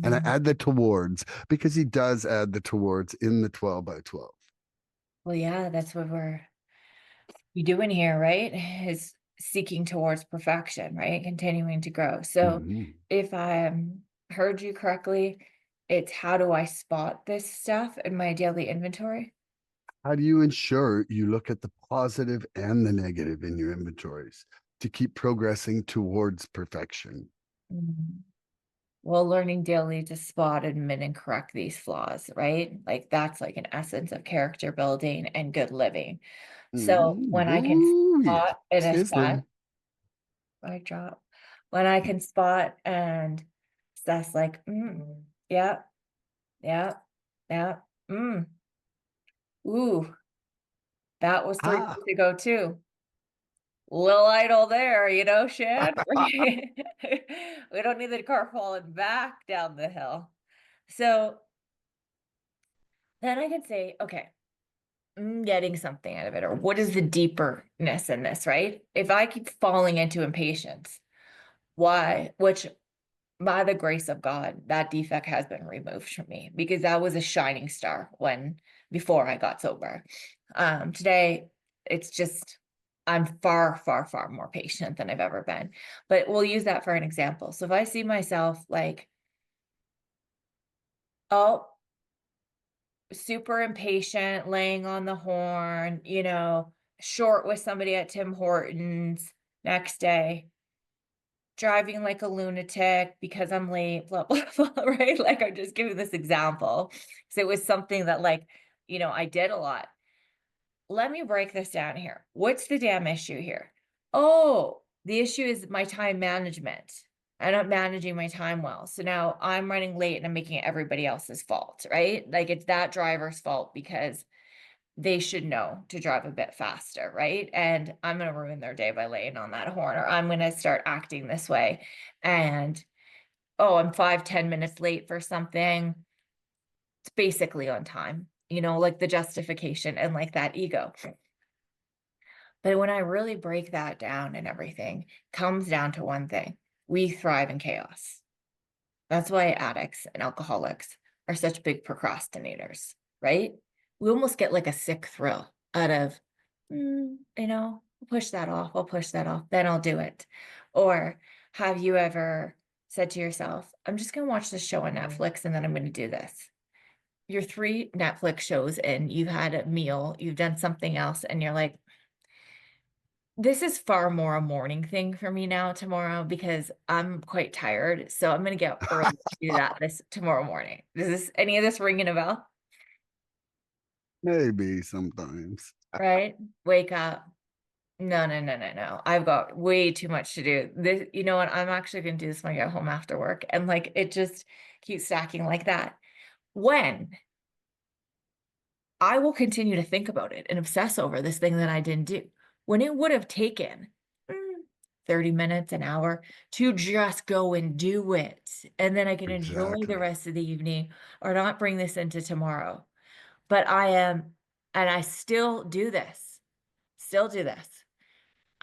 And I Mm. add the towards because he does add the towards in the 12 by 12. Well, yeah, that's what we doing here, right? Is seeking towards perfection, right? Continuing to grow. So Mhm. if I heard you correctly, it's how do I spot this stuff in my daily inventory? How do you ensure you look at the positive and the negative in your inventories to keep progressing towards perfection? Mm. Well, learning daily to spot, admit, and correct these flaws, right? Like that's like an essence of character building and good living. So when I can Ooh, yes, spot and his assess, thing. I drop. When I can spot and assess, like, yeah, yeah, yeah, ooh, that was 3 Ah, days ago too. Little idle there, Shan. We don't need the car falling back down the hill. So then I can say, okay, I'm getting something out of it, or what is the deeperness in this, right? If I keep falling into impatience, why? Which by the grace of God, that defect has been removed from me because that was a shining star when before I got sober. Today, it's just I'm far, far, far more patient than I've ever been. But we'll use that for an example. So if I see myself like, oh, super impatient, laying on the horn, short with somebody at Tim Hortons next day, driving like a lunatic because I'm late, blah, blah, blah, right? Like I'm just giving this example. So it was something that like, I did a lot. Let me break this down here. What's the damn issue here? Oh, the issue is my time management. I'm not managing my time well. So now I'm running late and I'm making it everybody else's fault, right? Like it's that driver's fault because they should know to drive a bit faster, right? And I'm going to ruin their day by laying on that horn, or I'm going to start acting this way. And oh, I'm 5, 10 minutes late for something. It's basically on time, like the justification and like that ego. But when I really break that down and everything comes down to one thing, we thrive in chaos. That's why addicts and alcoholics are such big procrastinators, right? We almost get like a sick thrill out of, I'll push that off. I'll push that off. Then I'll do it. Or have you ever said to yourself, I'm just going to watch this show on Netflix and then I'm going to do this? You're 3 Netflix shows and you've had a meal, you've done something else, and you're like, this is far more a morning thing for me now tomorrow because I'm quite tired. So I'm gonna get up early to do that this tomorrow morning. Does this any of this ringing a bell? maybe sometimes. Right? Wake up. No, no, no, no, no. I've got way too much to do. This, you know what? I'm actually gonna do this when I get home after work. And like it just keeps stacking like that. When I will continue to think about it and obsess over this thing that I didn't do. When it would have taken 30 minutes, an hour to just go and do it. And then I can enjoy the Exactly. rest of the evening or not bring this into tomorrow. But I am, and I still do this.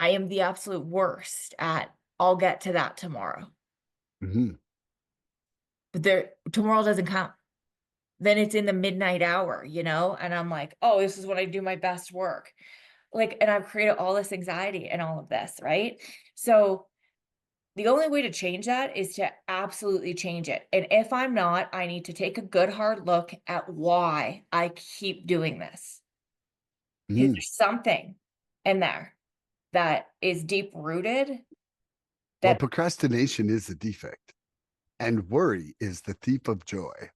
I am the absolute worst at, I'll get to that tomorrow. Mhm. But tomorrow doesn't count. Then it's in the midnight hour, and I'm like, oh, this is when I do my best work. Like, and I've created all this anxiety and all of this, right? So the only way to change that is to absolutely change it. And if I'm not, I need to take a good hard look at why I keep doing this. Because Mhm. there's something in there that is deep rooted Well, that procrastination is a defect, and worry is the thief of joy.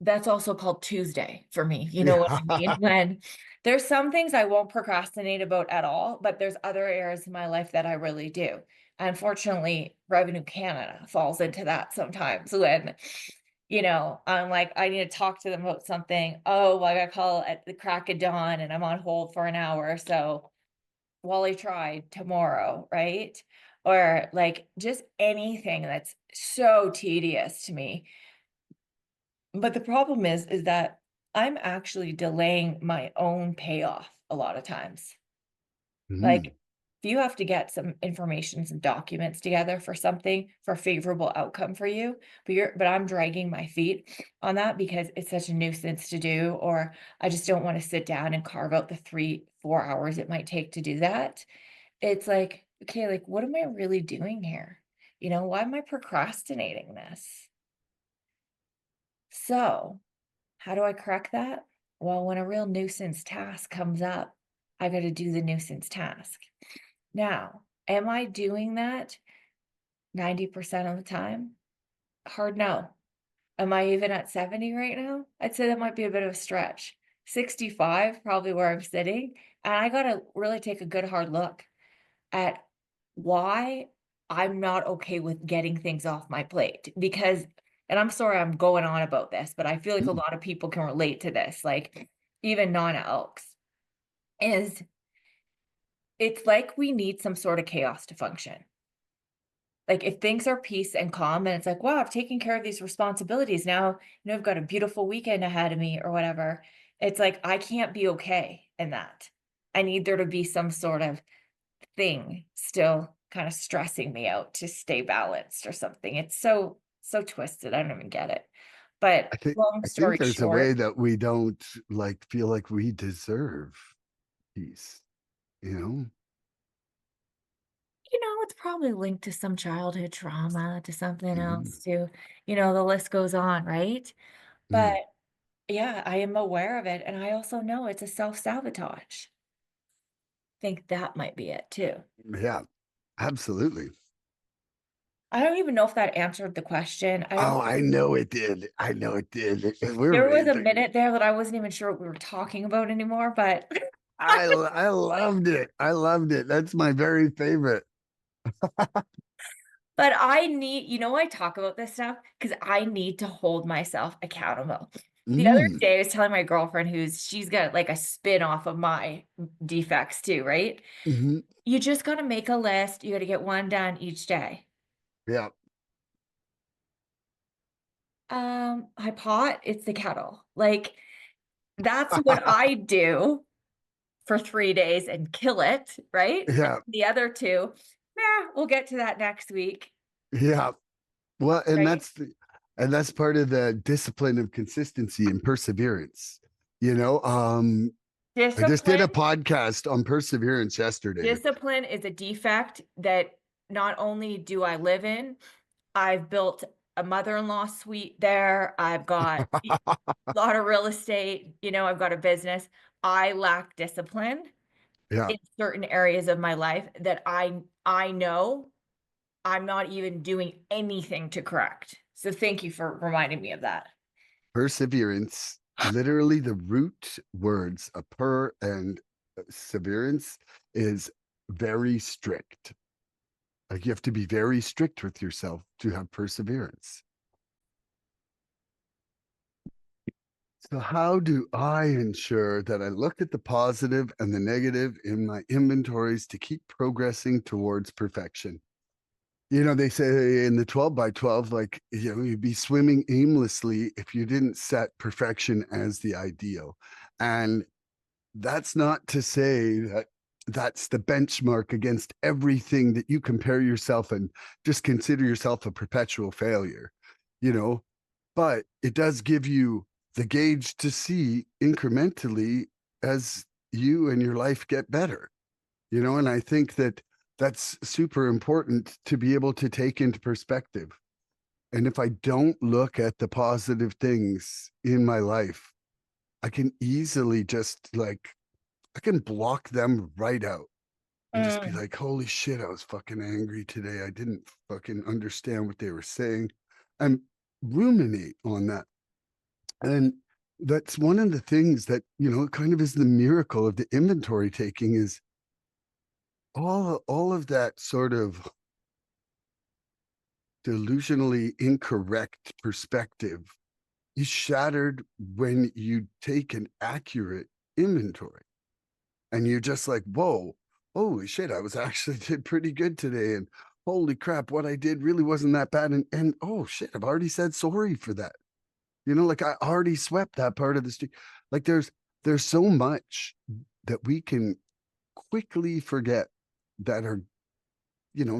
that's also called Tuesday for me. You know what I mean? Yeah. When there's some things I won't procrastinate about at all, but there's other areas in my life that I really do. Unfortunately, Revenue Canada falls into that sometimes when, I'm like, I need to talk to them about something. Oh, well, I got to call at the crack of dawn and I'm on hold for an hour. So Wally tried tomorrow, right? Or like just anything that's so tedious to me. But the problem is that I'm actually delaying my own payoff a lot of times. Like, Mm, if you have to get some information, some documents together for something for a favorable outcome for you, but I'm dragging my feet on that because it's such a nuisance to do, or I just don't want to sit down and carve out the 3, 4 hours it might take to do that. It's like, okay, like what am I really doing here? Why am I procrastinating this? So, how do I correct that? Well, when a real nuisance task comes up, I got to do the nuisance task. Now, am I doing that 90% of the time? Hard no. Am I even at 70 right now? I'd say that might be a bit of a stretch. 65, probably where I'm sitting. And I got to really take a good hard look at why I'm not okay with getting things off my plate. Because, and I'm sorry I'm going on about this, but I feel like a mm. lot of people can relate to this, like even non-elks, is it's like we need some sort of chaos to function. Like, if things are peace and calm and it's like, "Wow, I've taken care of these responsibilities. Now, I've got a beautiful weekend ahead of me," or whatever. It's like, I can't be okay in that. I need there to be some sort of thing still kinda stressing me out to stay balanced or something. It's so twisted, I don't even get it. But I think long I think story there's a way short, that we don't like feel like we deserve peace, you know? it's probably linked to some childhood trauma, to something Mm, else, the list goes on, right? But mm. yeah, I am aware of it, and I also know it's a self-sabotage. Think that might be it too. Yeah, absolutely. I don't even know if that answered the question. I don't Oh, I know it did. I know it did. We're There was a amazing. minute there that I wasn't even sure what we were talking about anymore, but I loved it. I loved it. That's my very favorite. but I need I talk about this stuff because I need to hold myself accountable. The other Mm, day, I was telling my girlfriend she's got, like, a spin off of my defects too, right? mhm. You just gotta make a list, you gotta get 1 done each day. Yeah. I pot, it's the kettle. Like, that's what I do for 3 days and kill it, right? And Yeah. the other 2, we'll get to that next week, Yeah. Well, right? and that's part of the discipline of consistency and perseverance. You know, I just did a Discipline podcast on perseverance yesterday. discipline is a defect that not only do I live in, I've built a mother-in-law suite there, I've got a lot of real estate, I've got a business. I lack discipline Yeah. in certain areas of my life that I know I'm not even doing anything to correct. So thank you for reminding me of that. Perseverance, literally the root words of per and severance is very strict. Like you have to be very strict with yourself to have perseverance. So, how do I ensure that I look at the positive and the negative in my inventories to keep progressing towards perfection? They say in the 12 by 12, like, you'd be swimming aimlessly if you didn't set perfection as the ideal. And that's not to say that that's the benchmark against everything that you compare yourself and just consider yourself a perpetual failure, you know, but it does give you the gauge to see incrementally as you and your life get better, and I think that that's super important to be able to take into perspective. And if I don't look at the positive things in my life, I can easily just like I can block them right out and just be Mm, like, holy shit, I was fucking angry today. I didn't fucking understand what they were saying and ruminate on that. And that's one of the things that, kind of is the miracle of the inventory taking is all of that sort of delusionally incorrect perspective is shattered when you take an accurate inventory. And you're just like, whoa, holy shit, I was actually did pretty good today. And holy crap, what I did really wasn't that bad. And oh shit, I've already said sorry for that. Like I already swept that part of the street. Like there's so much that we can quickly forget that are,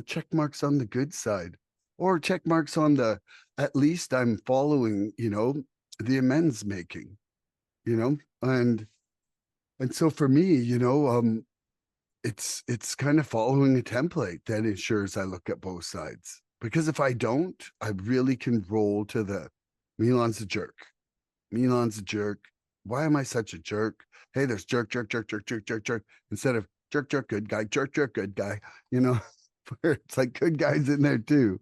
check marks on the good side, or check marks on the, at least I'm following, the amends making, you know, and so for me, it's kind of following a template that ensures I look at both sides. Because if I don't, I really can roll to the Milan's a jerk. Milan's a jerk. Why am I such a jerk? Hey, there's jerk, jerk, jerk, jerk, jerk, jerk, jerk, instead of jerk, jerk, good guy, jerk, jerk, good guy, you know, where it's like good guys in there too.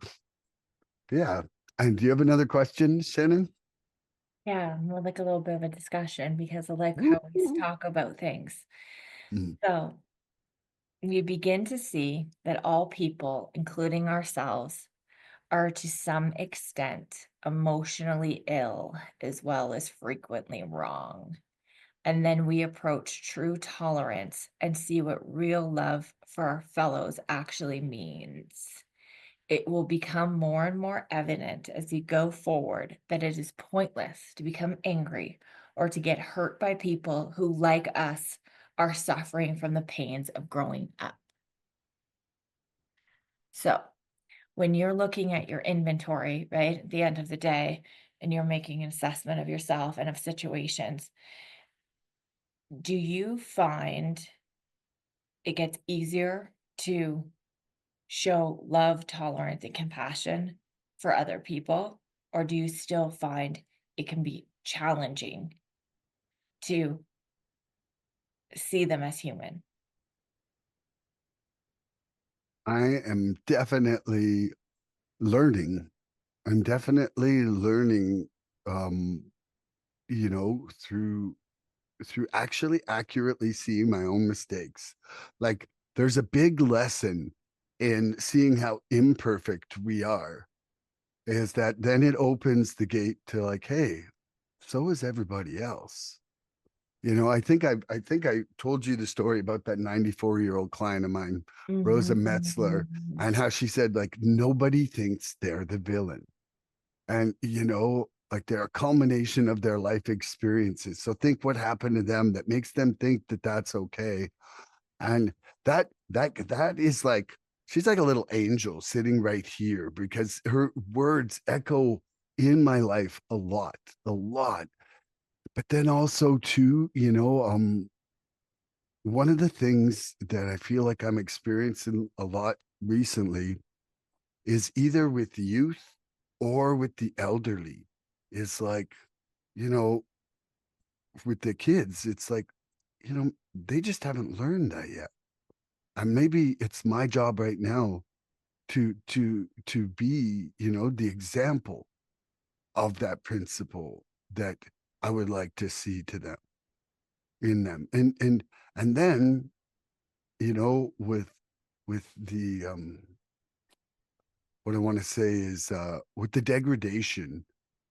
Yeah. And do you have another question, Shannon? Yeah, more like a little bit of a discussion because I like how we Woo-hoo. talk about things. Mm. So we begin to see that all people, including ourselves, are to some extent emotionally ill as well as frequently wrong. And then we approach true tolerance and see what real love for our fellows actually means. It will become more and more evident as you go forward that it is pointless to become angry or to get hurt by people who, like us, are suffering from the pains of growing up. So, when you're looking at your inventory, right, at the end of the day, and you're making an assessment of yourself and of situations, do you find it gets easier to show love, tolerance, and compassion for other people? Or do you still find it can be challenging to see them as human? I am definitely learning. I'm definitely learning, um, through actually accurately seeing my own mistakes. Like there's a big lesson in seeing how imperfect we are, is that then it opens the gate to like, hey, so is everybody else. I think I told you the story about that 94-year-old client of mine, Rosa Metzler, Mhm. and how she said like nobody thinks they're the villain. And like they're a culmination of their life experiences. So think what happened to them that makes them think that that's okay. And that is like, she's like a little angel sitting right here because her words echo in my life a lot. But then also too, one of the things that I feel like I'm experiencing a lot recently is either with youth or with the elderly. It's like, you know, with the kids, it's like, they just haven't learned that yet. And maybe it's my job right now to be, the example of that principle that I would like to see to them, in them. And then, with the what I want to say is with the degradation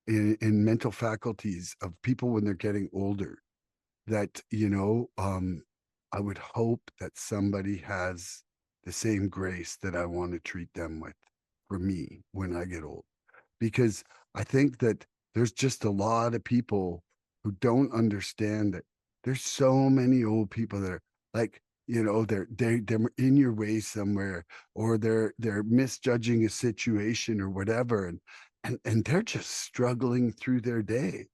in mental faculties of people when they're getting older, that I would hope that somebody has the same grace that I want to treat them with for me when I get old, because I think that there's just a lot of people who don't understand that there's so many old people that are like, they're in your way somewhere, or they're misjudging a situation or whatever, and they're just struggling through their day,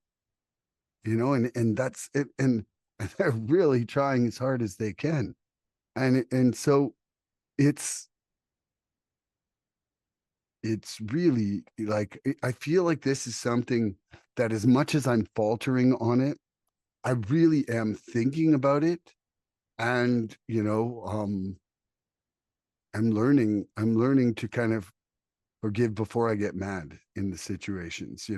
and that's it, and they're really trying as hard as they can, and so it's it's really like I feel like this is something that, as much as I'm faltering on it, I really am thinking about it, and I'm learning to kind of forgive before I get mad in the situations.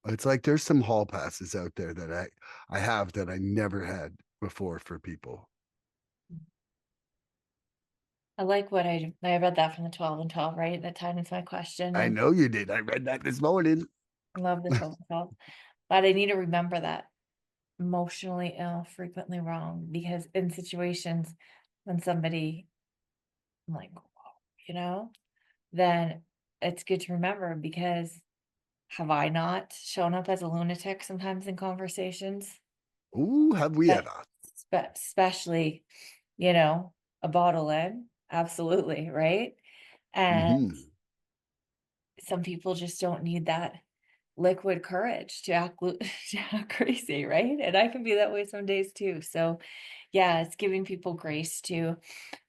It's like there's some hall passes out there that I have that I never had before for people. I like what I read that from the 12 and 12, right? That tied into my question, I and know you did. I read that this morning. I love the 12 and 12. But I need to remember that emotionally ill, frequently wrong, because in situations when somebody, I'm like, "Whoa," then it's good to remember because have I not shown up as a lunatic sometimes in conversations? Ooh, have we But ever? especially, you know, a bottle in, absolutely, right? And Hmm. some people just don't need that liquid courage to act to act crazy, right? And I can be that way some days too. So, yeah, it's giving people grace too.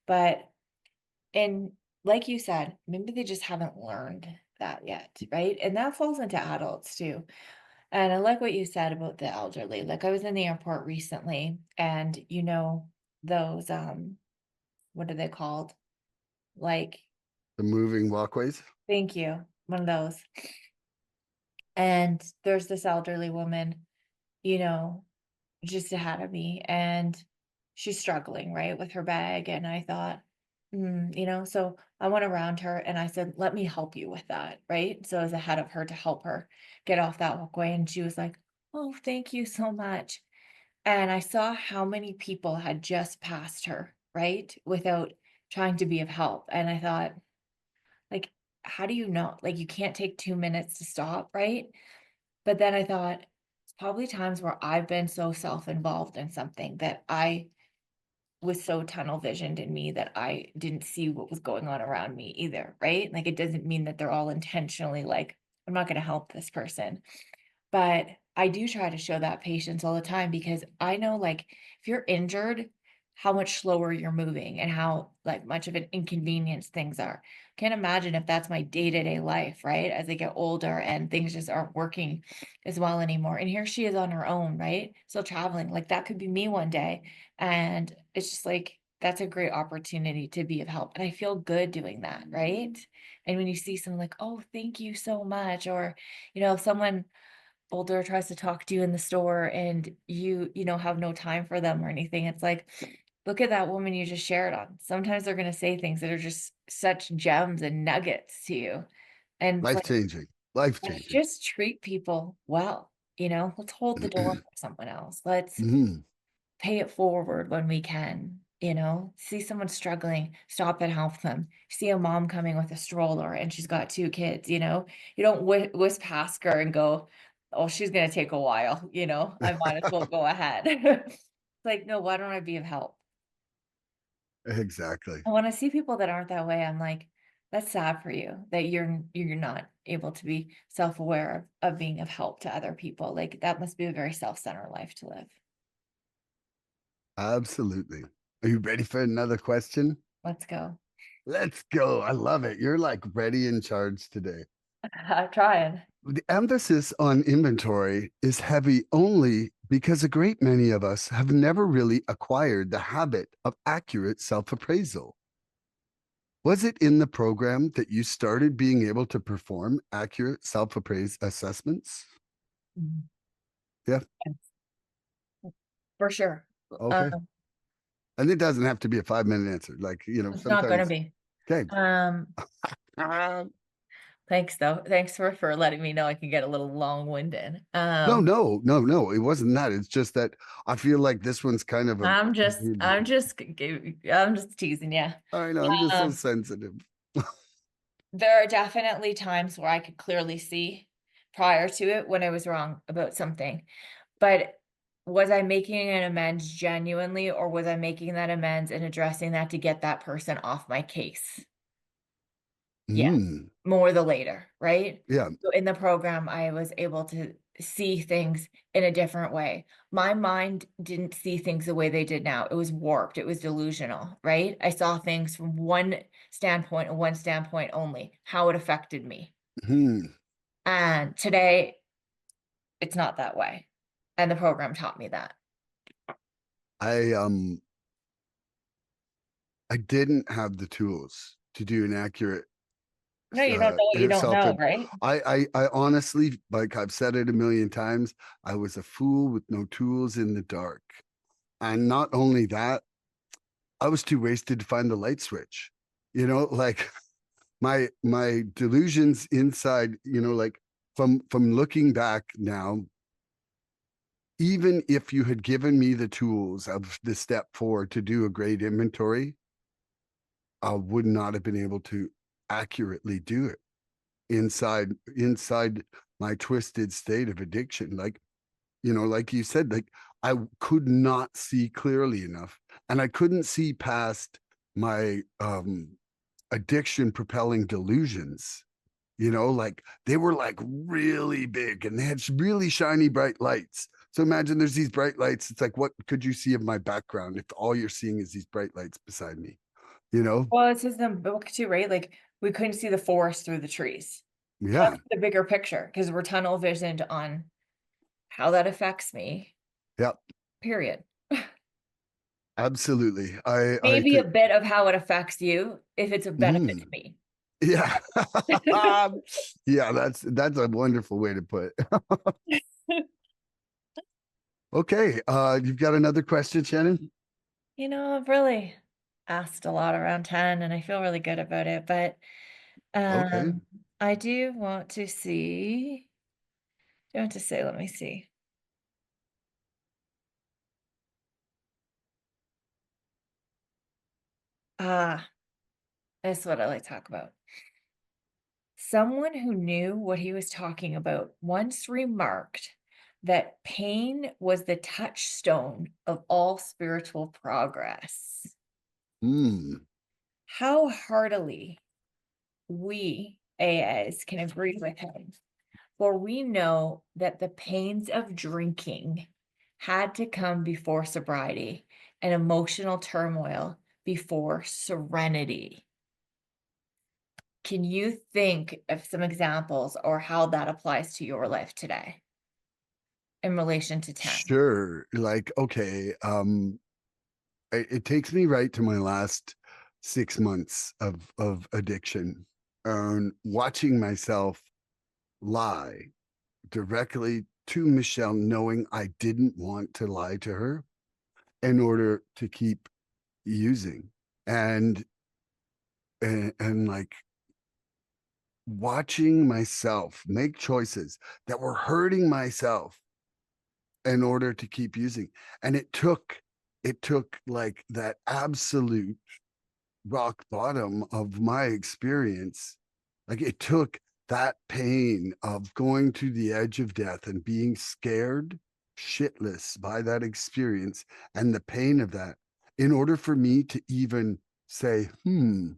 But and like you said, maybe they just haven't learned that yet, right? And that falls into adults too. And I like what you said about the elderly. Like I was in the airport recently and those what are they called? Like, The moving walkways. thank you. One of those. And there's this elderly woman, you know, just ahead of me and she's struggling, right, with her bag. And I thought, so I went around her and I said, let me help you with that. Right. So I was ahead of her to help her get off that walkway. And she was like, oh, thank you so much. And I saw how many people had just passed her, right, without trying to be of help. And I thought, like, how do you know? Like, you can't take 2 minutes to stop, right? But then I thought, it's probably times where I've been so self-involved in something that I was so tunnel visioned in me that I didn't see what was going on around me either, right? Like, it doesn't mean that they're all intentionally like, I'm not going to help this person. But I do try to show that patience all the time because I know, like, if you're injured, how much slower you're moving and how, like, much of an inconvenience things are. Can't imagine if that's my day-to-day life, right? As I get older and things just aren't working as well anymore. And here she is on her own, right? Still traveling. Like, that could be me one day. And it's just like, that's a great opportunity to be of help. And I feel good doing that, right? And when you see someone like, oh, thank you so much, or, if someone older tries to talk to you in the store and you have no time for them or anything, it's like, look at that woman you just shared on. Sometimes they're gonna say things that are just such gems and nuggets to you. And it's Life like, changing. Life let's changing. just treat people well, let's hold the door for someone else. Let's Hmm. pay it forward when we can, see someone struggling, stop and help them. See a mom coming with a stroller and she's got 2 kids, you don't whisk past her and go, "Oh, she's gonna take a while," "I might as well go ahead." It's like, "No, why don't I be of help?" Exactly. And when I see people that aren't that way, I'm like, "That's sad for you that you're not able to be self-aware of being of help to other people." Like, that must be a very self-centered life to live. Absolutely. Are you ready for another question? Let's go. Let's go. I love it. You're like ready in charge today. I'm trying. The emphasis on inventory is heavy only because a great many of us have never really acquired the habit of accurate self appraisal. Was it in the program that you started being able to perform accurate self appraise assessments? Mhm. Yeah. For sure. Okay. Um, And it doesn't have to be a 5 minute answer. Like, it's not gonna sometimes, be. okay. Um, Ah, Thanks though. Thanks for letting me know I can get a little long-winded. no, no, no, no. It wasn't that. It's just that I feel like this one's kind of a. I'm just teasing you. I know. I'm just so Um, sensitive. there are definitely times where I could clearly see prior to it when I was wrong about something. But was I making an amends genuinely, or was I making that amends and addressing that to get that person off my case? Yes, Mm, more the later, right? yeah. So in the program, I was able to see things in a different way. My mind didn't see things the way they did now. It was warped, it was delusional, right? I saw things from one standpoint and one standpoint only, how it affected me. Hmm. And today, it's not that way. And the program taught me that. I I didn't have the tools to do an accurate No, you don't know what you don't self. know, right? I honestly, like I've said it a million times, I was a fool with no tools in the dark. And not only that, I was too wasted to find the light switch. Like my delusions inside, like from looking back now, even if you had given me the tools of the step 4 to do a great inventory, I would not have been able to accurately do it inside my twisted state of addiction. Like, like you said, like I could not see clearly enough, and I couldn't see past my addiction propelling delusions. Like they were like really big and they had really shiny bright lights. So imagine there's these bright lights. It's like, what could you see of my background if all you're seeing is these bright lights beside me? You know? Well, it says in the book too, right? Like we couldn't see the forest through the trees. That's Yeah. the bigger picture because we're tunnel visioned on how that affects me, Yeah. period. Absolutely. I Maybe a think. bit of how it affects you if it's a benefit to Mm, me. yeah. Yeah, that's a wonderful way to put it. Okay. You've got another question, Shannon? I've really asked a lot around 10 and I feel really good about it, but Okay. um I do want to see, do you want to say, let me see. Ah, that's what I like to talk about. Someone who knew what he was talking about once remarked that pain was the touchstone of all spiritual progress. Mm, How heartily we AAs can agree with him, for we know that the pains of drinking had to come before sobriety and emotional turmoil before serenity. Can you think of some examples or how that applies to your life today in relation to 10? sure. Like, okay. It takes me right to my last 6 months of addiction and watching myself lie directly to Michelle, knowing I didn't want to lie to her in order to keep using. And like watching myself make choices that were hurting myself in order to keep using. And it took like that absolute rock bottom of my experience. Like it took that pain of going to the edge of death and being scared shitless by that experience and the pain of that in order for me to even say, I'm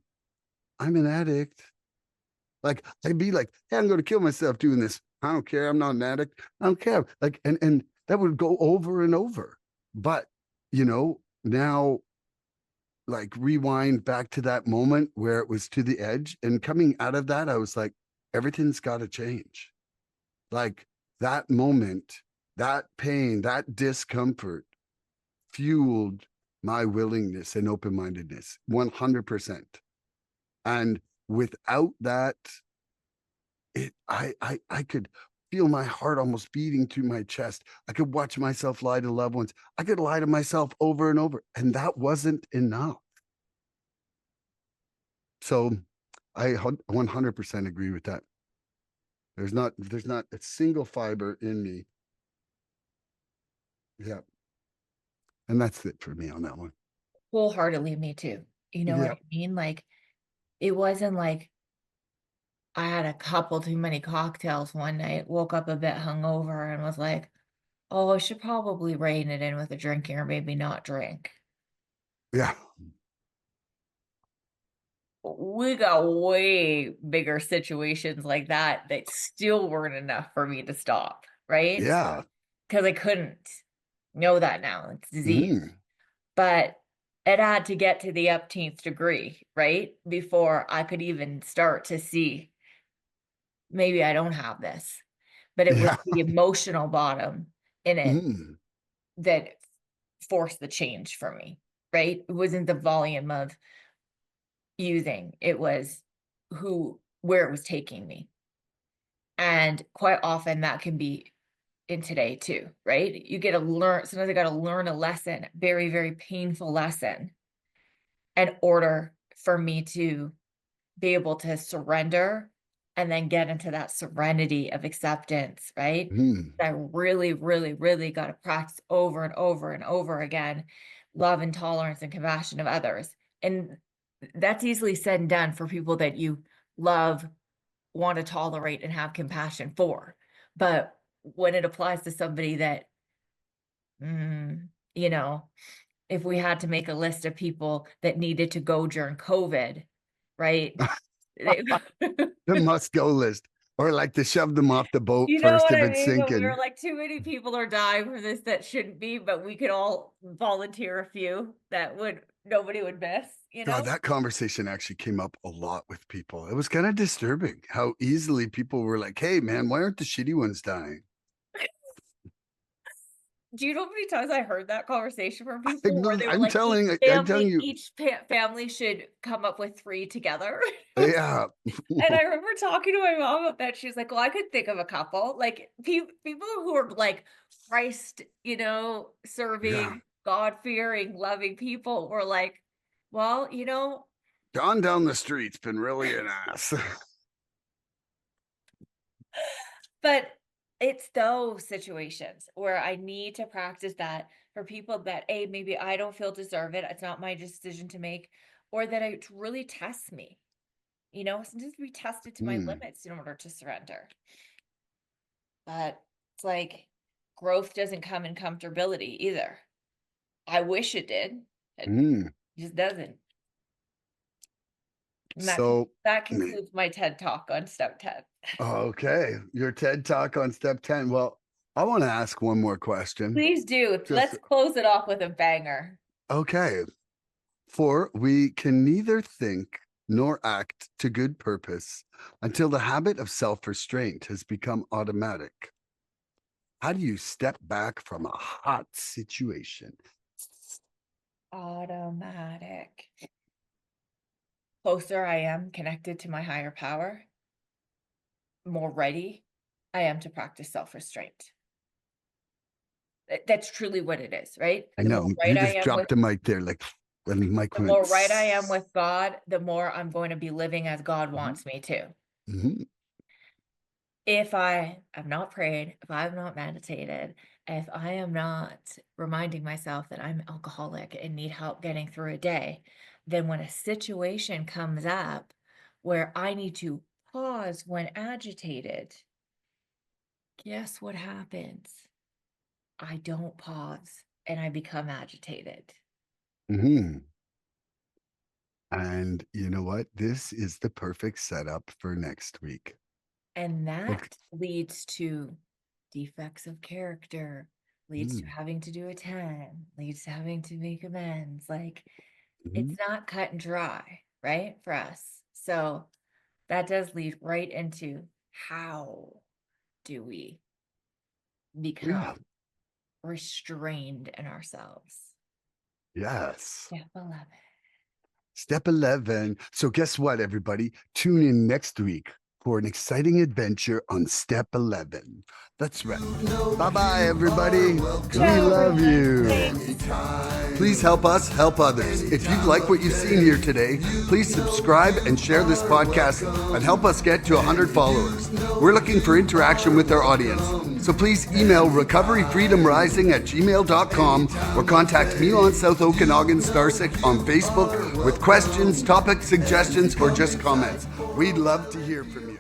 an addict. Like I'd be like, hey, I'm going to kill myself doing this. I don't care. I'm not an addict. I don't care. Like, and that would go over and over. But now like rewind back to that moment where it was to the edge and coming out of that I was like everything's got to change. Like that moment, that pain, that discomfort fueled my willingness and open-mindedness 100%. And without that, I could feel my heart almost beating to my chest. I could watch myself lie to loved ones. I could lie to myself over and over, and that wasn't enough. So I 100% agree with that. There's not a single fiber in me. Yeah. And that's it for me on that one. Wholeheartedly, me too. You know what Yeah. I mean? Like, it wasn't like I had a couple too many cocktails one night, woke up a bit hungover, and was like, oh, I should probably rein it in with a drinking or maybe not drink. Yeah. We got way bigger situations like that that still weren't enough for me to stop, right? Yeah. Because I couldn't know that now. It's disease. Mm. But it had to get to the upteenth degree, right? Before I could even start to see maybe I don't have this. But it was Yeah. the emotional bottom in it Mm. that forced the change for me, right? It wasn't the volume of using, it was where it was taking me. And quite often that can be in today too, right? You get to learn, sometimes I got to learn a lesson, very, very painful lesson, in order for me to be able to surrender and then get into that serenity of acceptance, right? Mm. I really, really, really got to practice over and over and over again love and tolerance and compassion of others. And that's easily said and done for people that you love, want to tolerate, and have compassion for. But when it applies to somebody that, you know, if we had to make a list of people that needed to go during COVID, right? They The must go list, or like to shove them off the boat you know first what if I it's mean? When we were sinking. like, too many people are dying from this that shouldn't be, but we could all volunteer a few that nobody would miss, you God, know? that conversation actually came up a lot with people. It was kind of disturbing how easily people were like, hey, man, why aren't the shitty ones dying? Do you know how many times I heard that conversation from people where they were I'm like, I'm telling you, each family should come up with 3 together? yeah. And I remember talking to my mom about that. She was like, "Well, I could think of a couple." Like, people who are, like, Christ, Yeah. serving, God-fearing, loving people were like, "Well, John down the street's been really an ass. but it's those situations where I need to practice that for people that, A, maybe I don't feel deserve it, it's not my decision to make, or that it really tests me, Sometimes we test it to my Mm, limits in order to surrender. But it's like growth doesn't come in comfortability either. I wish it did. It mm. just doesn't. And So, that me- concludes my TED Talk on step 10. okay, your TED talk on step 10. Well, I want to ask one more question. Please do. Just Let's close it off with a banger. okay. For we can neither think nor act to good purpose until the habit of self restraint has become automatic. How do you step back from a hot situation? Automatic. Closer I am connected to my higher power, more ready I am to practice self-restraint. That's truly what it is, right? I know you just dropped the mic there, like when the mic The went. more right I am with God, the more I'm going to be living as God Mhm, wants me to. mhm. If I have not prayed, if I have not meditated, if I am not reminding myself that I'm alcoholic and need help getting through a day, then when a situation comes up where I need to pause when agitated, guess what happens? I don't pause and I become agitated. Mhm. And you know what? This is the perfect setup for next week. And Okay. that leads to defects of character, leads to Mm, having to do a 10, leads to having to make amends. Like, it's mhm. not cut and dry, right? For us. So that does lead right into how do we become Yeah. restrained in ourselves? Yes. Step 11. Step 11. So, guess what, everybody? Tune in next week for an exciting adventure on step 11. That's right. Bye bye, everybody. We Ciao, love everyone. you. Thanks. Please help us help others. If you've liked what you've seen here today, please subscribe and share this podcast and help us get to 100 followers. We're looking for interaction with our audience. So please email recoveryfreedomrising@gmail.com or contact Milan South Okanagan Starcic on Facebook with questions, topic suggestions, or just comments. We'd love to hear from you.